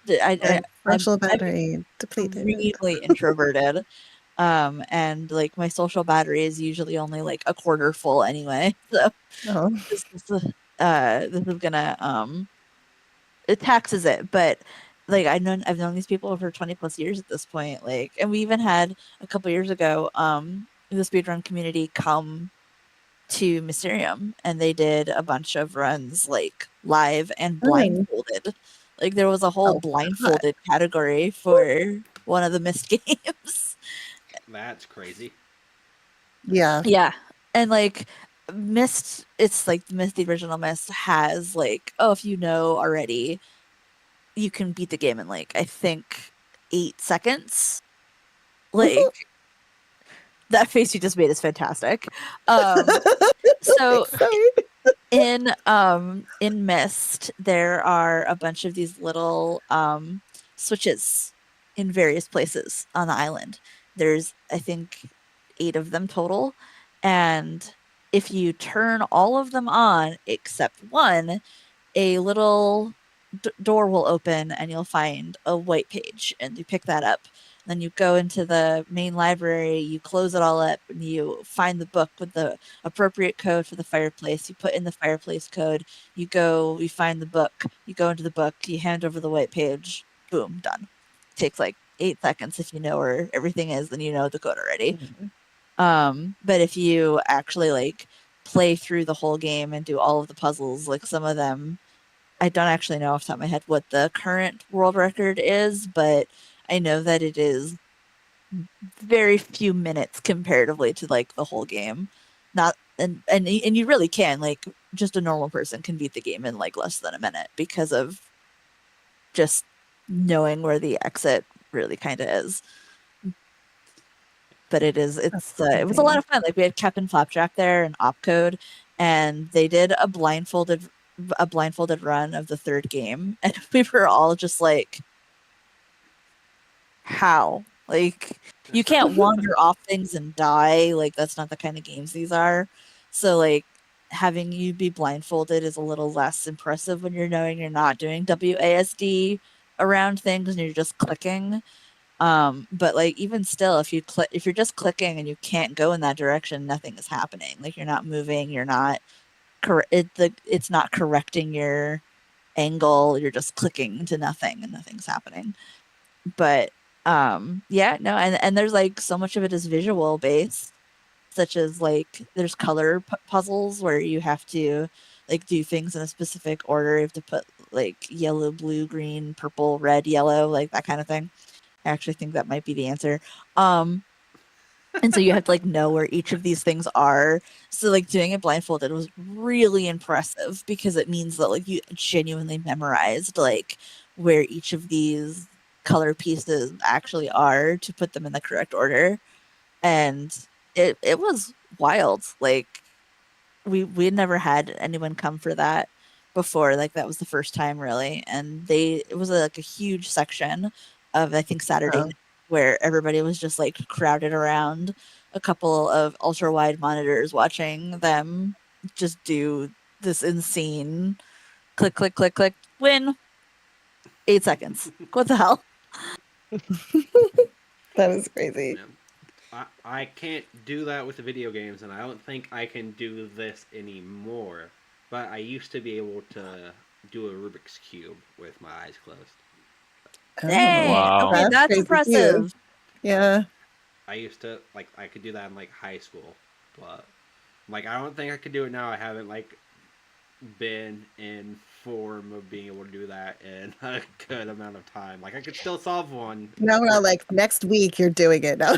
C: My social
B: I'm
C: battery depleted.
B: extremely introverted. And like my social battery is usually only like a quarter full anyway. So
C: Oh,
B: this is gonna it taxes it, but like I've known these people for 20+ years at this point. Like, and we even had a couple years ago the speedrun community come to Mysterium, and they did a bunch of runs like live and
C: fun.
B: blindfolded. Like there was a whole
C: Oh, God.
B: blindfolded category for one of the missed games.
A: That's crazy.
C: Yeah.
B: Yeah. And like Mist, it's like the original Mist has like, oh, if you know already, you can beat the game in like I think 8 seconds. Like that face you just made is fantastic. So
C: Sorry.
B: in Mist, there are a bunch of these little switches in various places on the island. There's I think 8 of them total, and if you turn all of them on except one, a little door will open and you'll find a white page, and you pick that up. Then you go into the main library, you close it all up, and you find the book with the appropriate code for the fireplace. You put in the fireplace code, you find the book, you go into the book, you hand over the white page, boom, done. Takes like 8 seconds. If you know where everything is, then you know the code already. But if you actually like play through the whole game and do all of the puzzles, like some of them, I don't actually know off the top of my head what the current world record is, but I know that it is very few minutes comparatively to like the whole game. Not and you really can, like, just a normal person can beat the game in like less than a minute because of just knowing where the exit really kind of is. But it was a lot of fun. Like we had Captain Flapjack there and Opcode, and they did a blindfolded run of the third game, and we were all just like, how? Like, you can't wander off things and die. Like, that's not the kind of games these are. So, like, having you be blindfolded is a little less impressive when you're knowing you're not doing WASD around things and you're just clicking. But like even still, if you're just clicking and you can't go in that direction, nothing is happening. Like you're not moving, you're not it's not correcting your angle. You're just clicking to nothing and nothing's happening. But yeah, no, and there's like so much of it is visual based, such as like there's color puzzles where you have to like do things in a specific order. You have to put like yellow, blue, green, purple, red, yellow, like that kind of thing. I actually think that might be the answer. And so you have to like know where each of these things are. So like doing it blindfolded was really impressive because it means that like you genuinely memorized like where each of these color pieces actually are to put them in the correct order. And it was wild. Like we had never had anyone come for that before. Like that was the first time really, and it was like a huge section of I think Saturday night where everybody was just like crowded around a couple of ultra wide monitors watching them just do this insane click click click click win 8 seconds. What the hell?
C: That is crazy.
A: I can't do that with the video games, and I don't think I can do this anymore. But I used to be able to do a Rubik's Cube with my eyes closed.
B: Dang.
D: Wow.
B: Okay,
C: That's
B: that's
C: crazy, too.
B: impressive.
C: Yeah.
A: I used to, like, I could do that in, like, high school. But, like, I don't think I could do it now. I haven't, like, been in form of being able to do that in a good amount of time. Like, I could still solve one.
C: Now we're all like, next week you're doing it. No.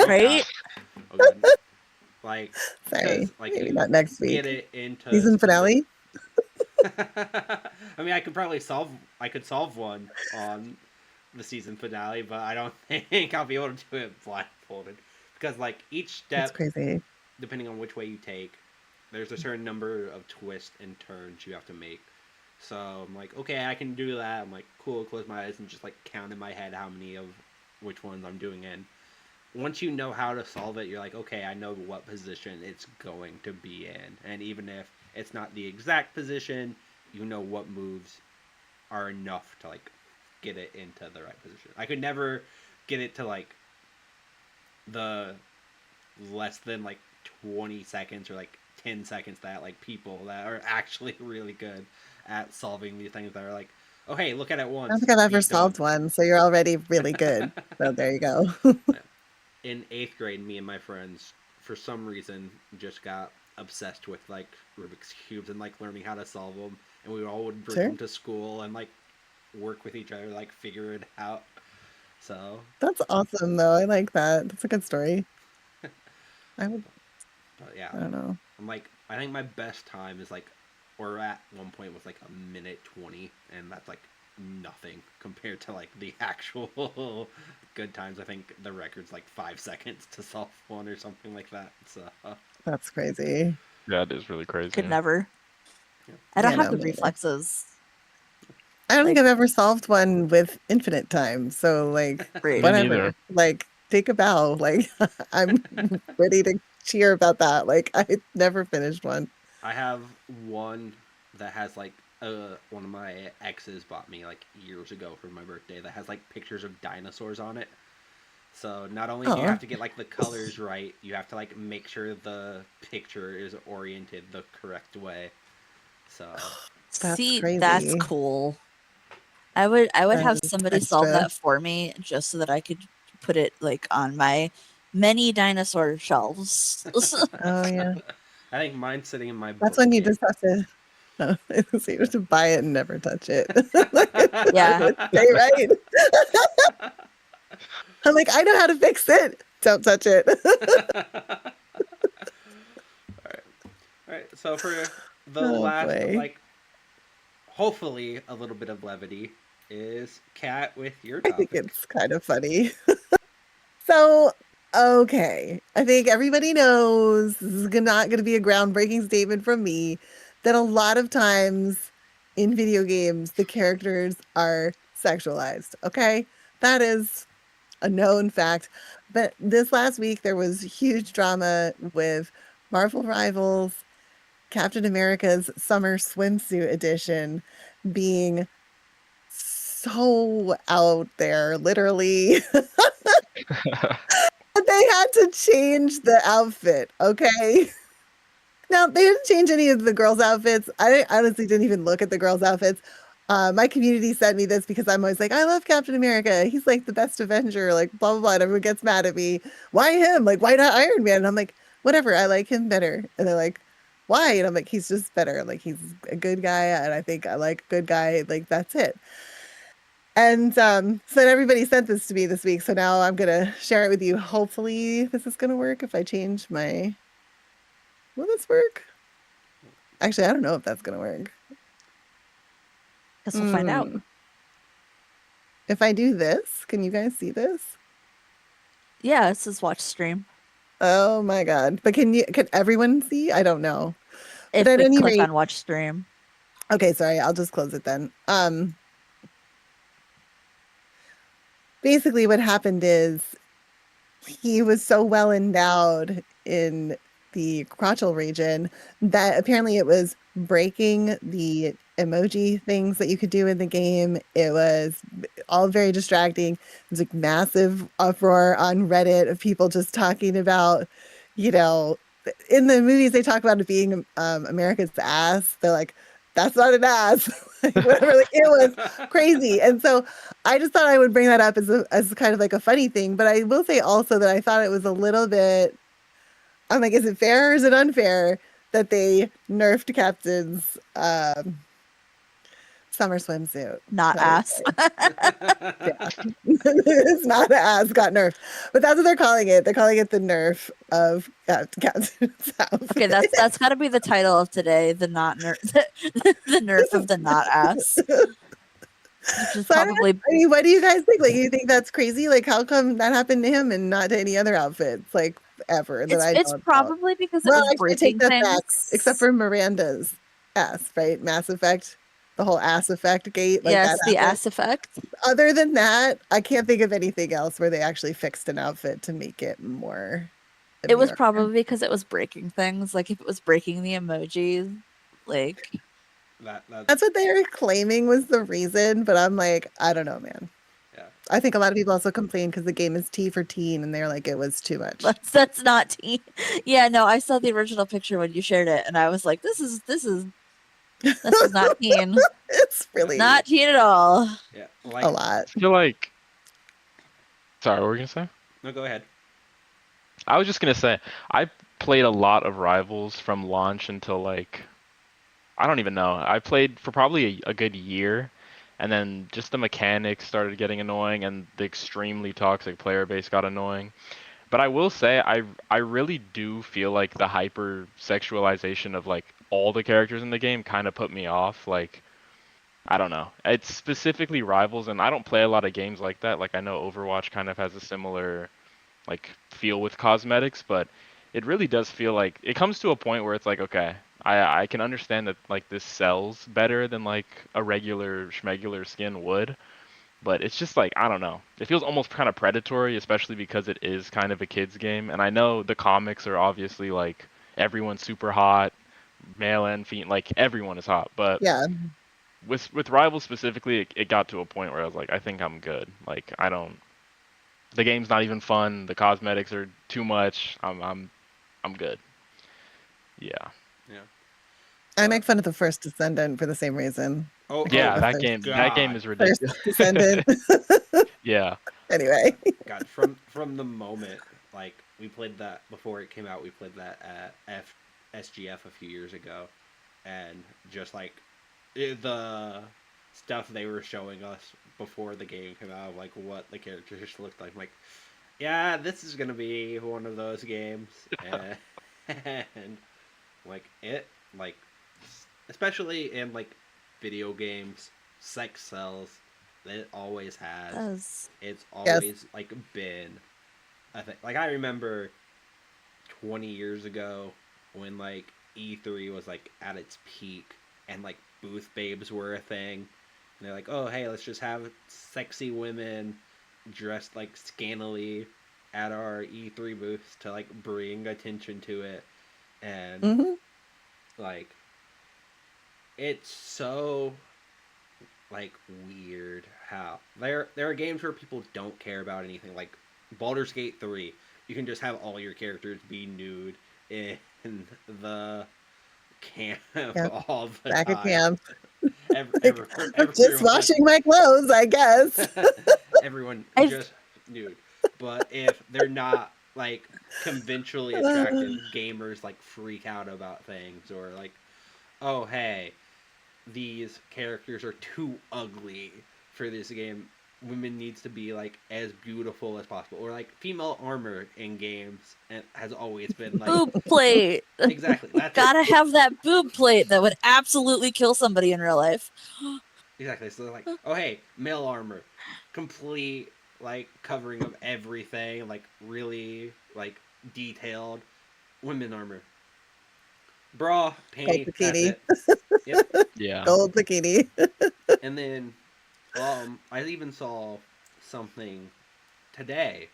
B: Right?
A: Okay. Like,
C: Sorry.
A: because, like,
C: Maybe
A: you
C: not next
A: get
C: week.
A: it into
C: Season finale?
A: I mean, I could probably solve one on the season finale, but I don't think I'll be able to do it blindfolded because, like, each
C: That's
A: step,
C: crazy.
A: depending on which way you take, there's a certain number of twists and turns you have to make. So I'm like, okay, I can do that. I'm like, cool. Close my eyes and just like count in my head how many of which ones I'm doing in. Once you know how to solve it, you're like, okay, I know what position it's going to be in, and even if it's not the exact position, you know what moves are enough to like get it into the right position. I could never get it to like the less than like 20 seconds or like 10 seconds that like people that are actually really good at solving these things that are like, oh hey, look at it
C: I
A: once.
C: don't think I've ever
A: be
C: solved
A: done.
C: one, so you're already really good. So there you go.
A: In 8th grade, me and my friends, for some reason, just got obsessed with like Rubik's cubes and like learning how to solve them, and we all would bring
C: Sure.
A: them to school and like work with each other, like figure it out. So,
C: That's awesome, though. I like that. That's a good story. I would,
A: but yeah,
C: I don't know.
A: I'm like, I think my best time is like, or at one point was like a minute 20, and that's like nothing compared to like the actual good times. I think the record's like 5 seconds to solve one or something like that. So,
C: That's crazy.
D: That is really crazy.
B: Could never.
A: yeah.
B: I don't
C: Yeah,
B: have
C: no,
B: the
C: me neither.
B: reflexes.
C: I don't think
B: Like-
C: I've ever solved one with infinite time. So, like,
B: Great.
D: Me
C: whatever.
D: neither.
C: Like, take a bow. Like, I'm ready to cheer about that. Like, I never finished one.
A: I have one that has like one of my exes bought me like years ago for my birthday that has like pictures of dinosaurs on it. So not only do you
C: Aw.
A: have to get like the colors right, you have to like make sure the picture is oriented the correct way. So
C: That's
B: See, that's
C: crazy.
B: cool. I would
C: That
B: have
C: is
B: somebody solve
C: extra.
B: that for me just so that I could put it like on my many dinosaur shelves.
C: Oh, yeah.
A: I think mine's sitting in my
C: That's when you
A: bookcase.
C: just have to. No, so you have to buy it and never touch it.
B: Yeah.
C: Stay right. I'm like, I know how to fix it. Don't touch it.
A: All right. So for the
C: Oh,
A: last
C: boy.
A: like hopefully a little bit of levity is Kat with your
C: I think
A: topic.
C: it's kind of funny. So, okay. I think everybody knows this is not going to be a groundbreaking statement from me that a lot of times in video games, the characters are sexualized. Okay. That is a known fact. But this last week, there was huge drama with Marvel Rivals, Captain America's Summer Swimsuit Edition being so out there, literally. They had to change the outfit, okay? Now, they didn't change any of the girls' outfits. I honestly didn't even look at the girls' outfits. My community sent me this because I'm always like, I love Captain America. He's like the best Avenger, like blah, blah, blah. And everyone gets mad at me. Why him? Like, why not Iron Man? And I'm like, whatever. I like him better. And they're like, why? And I'm like, he's just better. Like, he's a good guy. And I think I like a good guy. Like, that's it. And so then everybody sent this to me this week. So now I'm going to share it with you. Hopefully this is going to work if I change my... Will this work? Actually, I don't know if that's going to work.
B: Guess we'll find out.
C: If I do this, can you guys see this?
B: Yeah, this is watch stream.
C: Oh my God. But can everyone see? I don't know.
B: If
C: But at
B: we
C: any
B: click
C: rate...
B: on watch stream.
C: Okay, sorry. I'll just close it then. Basically what happened is he was so well endowed in the crotchal region that apparently it was breaking the emoji things that you could do in the game. It was all very distracting. It was like massive uproar on Reddit of people just talking about, you know, in the movies they talk about it being America's ass. They're like, that's not an ass, like whatever. Like it was crazy, and so I just thought I would bring that up as kind of like a funny thing. But I will say also that I thought it was a little bit. I'm like, is it fair or is it unfair that they nerfed Captain's summer swimsuit?
B: Not
C: That
B: ass.
C: it's not ass, got nerfed. But that's what they're calling it. They're calling it the nerf of Captain's outfit.
B: Okay, that's got to be the title of today. The not nerf, the nerf of the not ass. Which is
C: So
B: probably
C: I mean, what do you guys think? Like, you think that's crazy? Like, how come that happened to him and not to any other outfits, like ever that I know
B: it's
C: about?
B: probably because it
C: Well,
B: was
C: actually, I take
B: breaking
C: that back.
B: things.
C: Except for Miranda's ass, right? Mass Effect, the whole ass effect gate. Like
B: Yes,
C: that
B: the
C: happened.
B: ass effect.
C: Other than that, I can't think of anything else where they actually fixed an outfit to make it more.
B: It was
C: demure.
B: probably because it was breaking things. Like if it was breaking the emojis, like
C: That's what they were claiming was the reason, but I'm like, I don't know, man.
A: Yeah.
C: I think a lot of people also complain because the game is T for teen, and they're like, it was too much.
B: that's not teen. Yeah, no, I saw the original picture when you shared it, and I was like, this is not teen.
C: It's really
B: Not teen at all.
A: Yeah.
C: a
A: Like,
C: lot.
D: I feel like. Sorry, what were you gonna say?
A: no, go ahead.
D: I was just gonna say I played a lot of Rivals from launch until like I don't even know. I played for probably a good year, and then just the mechanics started getting annoying, and the extremely toxic player base got annoying. But I will say I really do feel like the hyper sexualization of like all the characters in the game kind of put me off. Like I don't know. It's specifically Rivals, and I don't play a lot of games like that. Like I know Overwatch kind of has a similar like feel with cosmetics, but it really does feel like it comes to a point where it's like, okay, I can understand that like this sells better than like a regular schmegular skin would, but it's just like I don't know. It feels almost kind of predatory, especially because it is kind of a kids game, and I know the comics are obviously like everyone's super hot, male and female, like everyone is hot, but
C: Yeah.
D: with Rivals specifically, it got to a point where I was like, I think I'm good. Like I don't. The game's not even fun. The cosmetics are too much. I'm good. Yeah.
A: Yeah.
C: I make fun of the first Descendant for the same reason.
A: Oh,
D: Yeah,
A: oh,
D: that
C: first-
D: game
A: God.
D: is
C: First
D: ridiculous.
C: Descendant.
D: Yeah.
C: Anyway.
A: God, from the moment like we played that before it came out, we played that at SGF a few years ago, and just like the stuff they were showing us before the game came out, like what the characters looked like, I'm like, yeah, this is gonna be one of those games, and like it, like especially in like video games, sex sells. It always has.
B: Does.
A: It's always like been a thing. Like I remember 20 years ago when like E3 was like at its peak and like booth babes were a thing. And they're like, oh hey, let's just have sexy women dressed like scantily at our E3 booths to like bring attention to it. And
C: Hmm.
A: like it's so like weird how there are games where people don't care about anything, like Baldur's Gate 3. You can just have all your characters be nude in the camp all the
C: Back at
A: time.
C: camp. I'm just
A: Everyone-
C: washing my clothes, I guess.
A: everyone
B: I've-
A: just nude. But if they're not like conventionally attractive, gamers like freak out about things, or like, oh hey, these characters are too ugly for this game. Women needs to be like as beautiful as possible, or like female armor in games and has always been like
B: Boob plate.
A: exactly. That's
B: Gotta have that boob plate that would absolutely kill somebody in real life.
A: exactly. So they're like, oh hey, male armor, complete like covering of everything, like really like detailed. Women armor, bra, panty, that's
C: bikini.
A: it. Yep.
D: Yeah.
C: Gold bikini.
A: And then, I even saw something today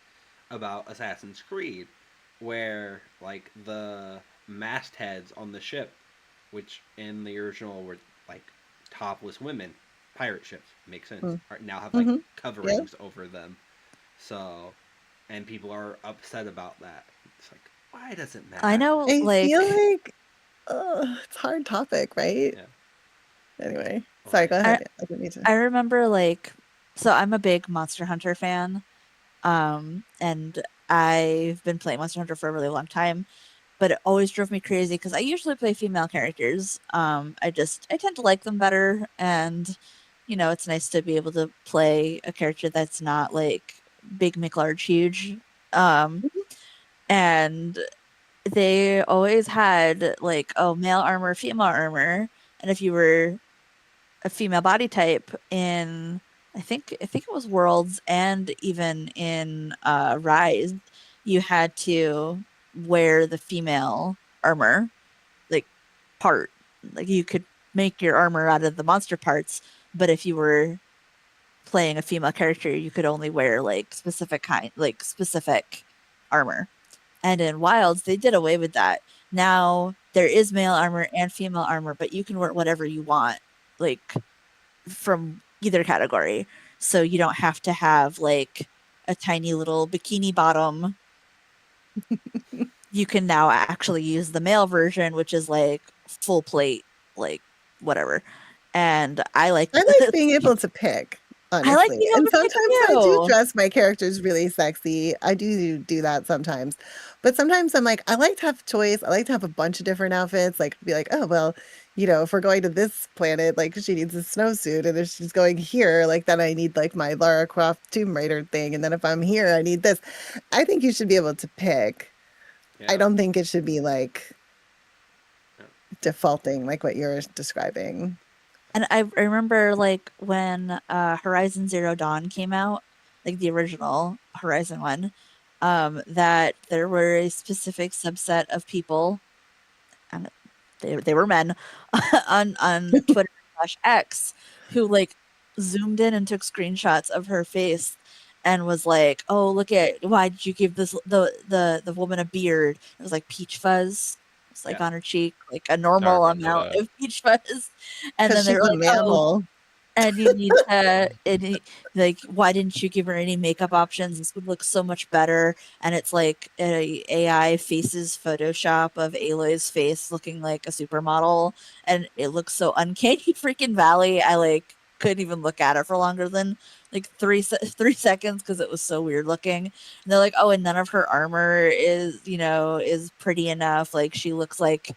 A: about Assassin's Creed, where like the mastheads on the ship, which in the original were like topless women, pirate ships, makes sense,
C: Mm.
A: now have like
C: Mm-hmm. Yeah.
A: coverings over them. So, and people are upset about that. It's like, why does it
B: I
A: matter?
B: know,
C: I
B: like,
C: feel like it's a hard topic, right?
A: Yeah.
C: Anyway, sorry,
A: Like,
C: go
B: I
C: ahead. I didn't mean to.
B: I remember like, so I'm a big Monster Hunter fan. And I've been playing Monster Hunter for a really long time, but it always drove me crazy because I usually play female characters. I tend to like them better, and it's nice to be able to play a character that's not like big, McLarge, huge. Um,
C: Mhm.
B: and they always had like, oh, male armor, female armor, and if you were a female body type in I think it was Worlds and even in Rise, you had to wear the female armor, like part. Like you could make your armor out of the monster parts, but if you were playing a female character, you could only wear like specific armor. And in Wilds, they did away with that. Now there is male armor and female armor, but you can wear whatever you want. Like from either category. So you don't have to have like a tiny little bikini bottom. You can now actually use the male version, which is like full plate, like whatever. And I like
C: I like being able to pick,
B: I like
C: honestly.
B: being able
C: And
B: to pick
C: sometimes I do
B: too.
C: dress my characters really sexy. I do that sometimes. But sometimes I'm like, I like to have choice. I like to have a bunch of different outfits. Like be like, oh well, if we're going to this planet, like she needs a snowsuit, and if she's going here, like then I need like my Lara Croft Tomb Raider thing, and then if I'm here, I need this. I think you should be able to pick. I
A: yeah,
C: don't think it should be like
A: yeah,
C: defaulting like what you're describing.
B: And I remember like when Horizon Zero Dawn came out, like the original Horizon one, that there were a specific subset of people, and they were men on Twitter slash X who like zoomed in and took screenshots of her face and was like, "Oh, look at why did you give the woman a beard?" It was like peach fuzz. It's like
A: yeah,
B: on her cheek, like a
D: I
B: normal
D: remember
B: amount
D: that.
B: of peach fuzz. And
C: Because
B: then they
C: she's
B: were
C: a
B: like, "Oh,
C: mammal.
B: and you need to like, why didn't you give her any makeup options? This would look so much better." And it's like a AI faces Photoshop of Aloy's face looking like a supermodel, and it looks so uncanny freaking valley. I like couldn't even look at it for longer than like 3 seconds because it was so weird looking. And they're like, "Oh, and none of her armor is pretty enough. Like she looks like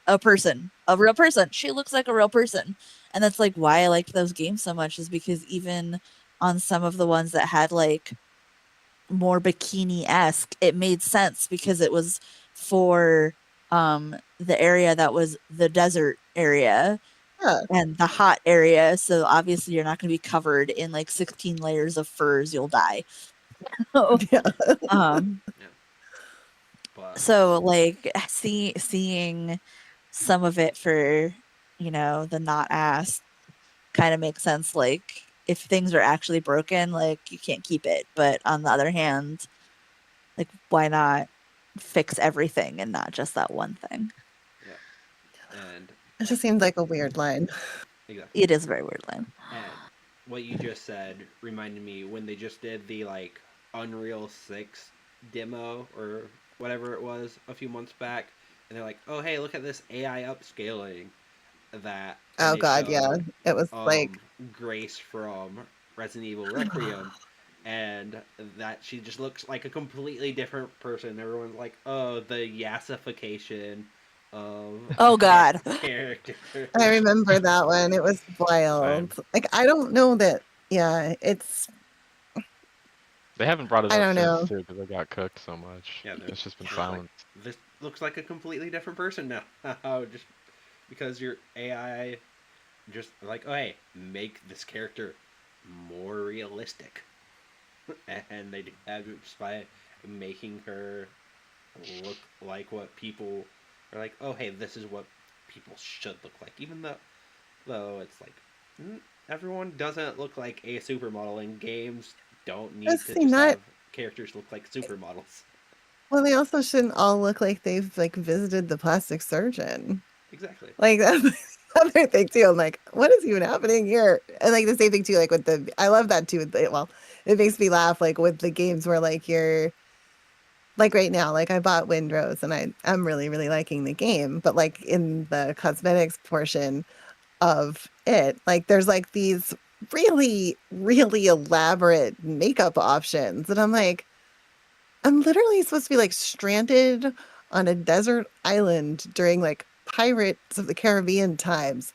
B: a person, a real person. She looks like a real person." And that's like why I liked those games so much, is because even on some of the ones that had like more bikini-esque, it made sense because it was for the area that was the desert area
C: Yeah.
B: and the hot area. So obviously you're not going to be covered in like 16 layers of furs, you'll die. So,
C: Yeah.
B: um
A: yeah. But
B: so like seeing some of it for the not ass kind of makes sense. Like if things are actually broken, like you can't keep it. But on the other hand, like why not fix everything and not just that one thing?
A: yeah, and
C: It
A: like
C: just seemed like a weird line.
A: exactly.
B: It is a very weird line.
A: And what you just said reminded me when they just did the like Unreal 6 demo or whatever it was a few months back, and they're like, "Oh, hey, look at this AI upscaling that," and
C: Oh
A: they
C: God, yeah.
A: showed
C: It was like,
A: Grace from Resident Evil Requiem, and that she just looks like a completely different person. Everyone's like, "Oh, the yassification of
B: Oh God.
A: character."
C: I remember that one. It was
D: Same.
C: wild. Like, I don't know that, yeah,
D: They haven't brought it
C: I
D: up
C: don't
D: since
C: know.
D: too because it got cooked so much.
A: Yeah,
D: It's just been
A: they're just like,
D: silent.
A: this looks like a completely different person now. Just because your AI just like, oh hey, make this character more realistic, and they do that just by making her look like what people are like. Oh hey, this is what people should look like, even though it's like everyone doesn't look like a supermodel, and games don't need
C: Let's
A: to
C: see,
A: just
C: not,
A: have characters look like supermodels.
C: well, they also shouldn't all look like they've like visited the plastic surgeon.
A: Exactly.
C: Like that. other thing too. I'm like, what is even happening here? And like the same thing too, like with the, I love that too. Well, it makes me laugh, like with the games where like you're like right now, like I bought Windrose and I'm really, really liking the game, but like in the cosmetics portion of it, like there's like these really, really elaborate makeup options. And I'm like, I'm literally supposed to be like stranded on a desert island during like Pirates of the Caribbean times.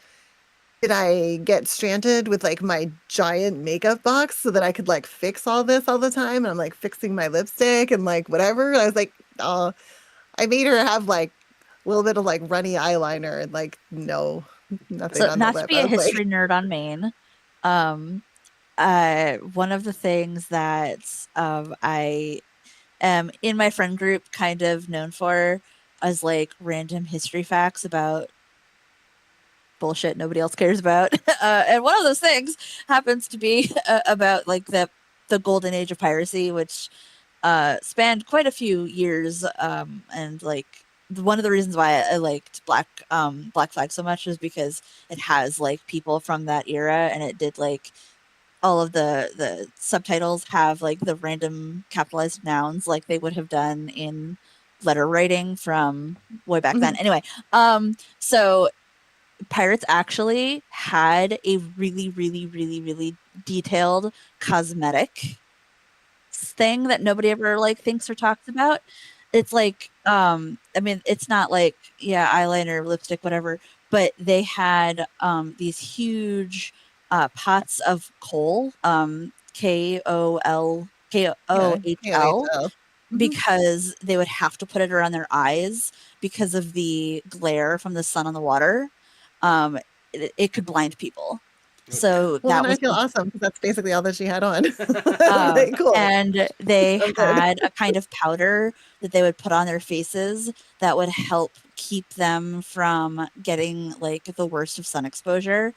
C: Did I get stranded with like my giant makeup box so that I could like fix all this all the time? And I'm like fixing my lipstick and like whatever. And I was like, oh, I made her have like a little bit of like runny eyeliner and like no, nothing
B: So,
C: on the
B: not to
C: lip.
B: be
C: I
B: a
C: was like,
B: history nerd on Maine, um, one of the things that I am in my friend group kind of known for as like random history facts about bullshit nobody else cares about. And one of those things happens to be about like the golden age of piracy, which spanned quite a few years. And like one of the reasons why I liked Black Flag so much is because it has like people from that era, and it did like all of the subtitles have like the random capitalized nouns like they would have done in letter writing from way back then.
C: mhm,
B: Anyway, so Pirates actually had a really, really, really, really detailed cosmetic thing that nobody ever like thinks or talks about. It's like, I mean, it's not like, yeah, eyeliner, lipstick, whatever, but they had these huge pots of coal,
C: yeah,
B: KOHL,
C: KOHL. Mhm.
B: because they would have to put it around their eyes because of the glare from the sun on the water. It could blind people.
A: Oh,
B: So
C: Well, then
B: that
C: I
B: was
C: feel awesome because that's basically all that she had on.
A: God.
C: Like, cool.
B: and they
C: I'm good.
B: had a kind of powder that they would put on their faces that would help keep them from getting like the worst of sun exposure.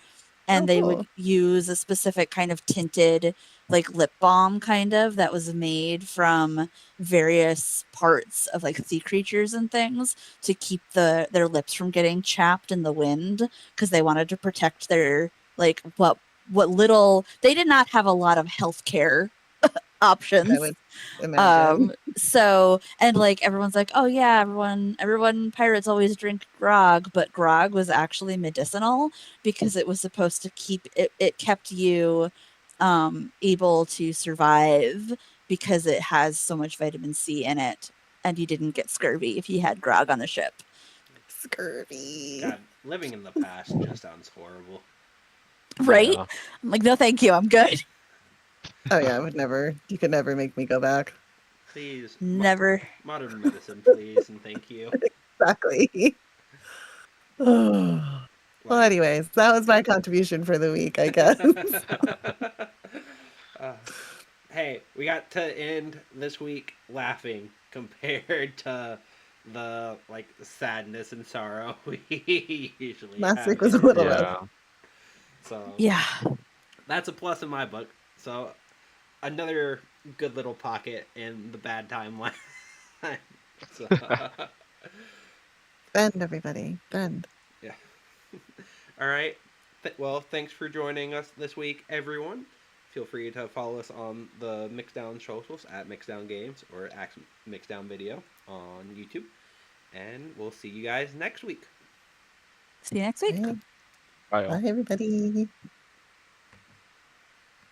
C: Oh,
B: And they would
C: cool.
B: use a specific kind of tinted like lip balm kind of that was made from various parts of like sea creatures and things to keep their lips from getting chapped in the wind because they wanted to protect their like what little they did not have a lot of healthcare
C: I
B: options.
C: would imagine.
B: So and like everyone's like, oh yeah, everyone pirates always drink grog, but grog was actually medicinal because it was supposed to keep it kept you able to survive because it has so much vitamin C in it and you didn't get scurvy if you had grog on the ship.
C: Scurvy.
A: Living in the past just sounds horrible.
B: Right?
D: Yeah.
B: I'm like, no thank you, I'm good.
C: Oh yeah, I would never. You could never make me go back.
A: Please,
B: Never.
A: modern medicine, please, and thank you.
C: Exactly. Oh. Well,
A: Like,
C: anyways, that was my contribution for the week, I guess.
A: uh, hey, we got to end this week laughing compared to the like sadness and sorrow we usually
C: Last
A: have
C: week was a
A: in.
C: little rough.
D: Yeah.
A: So
B: Yeah.
A: that's a plus in my book. So another good little pocket in the bad timeline. So,
C: Bend, everybody. Bend.
A: yeah. All right. Well, thanks for joining us this week, everyone. Feel free to follow us on the Mixdown socials at Mixdown Games or at Mixdown Video on YouTube. And we'll see you guys next week.
B: See you next week.
C: Bye,
D: Bye, all.
C: Bye everybody.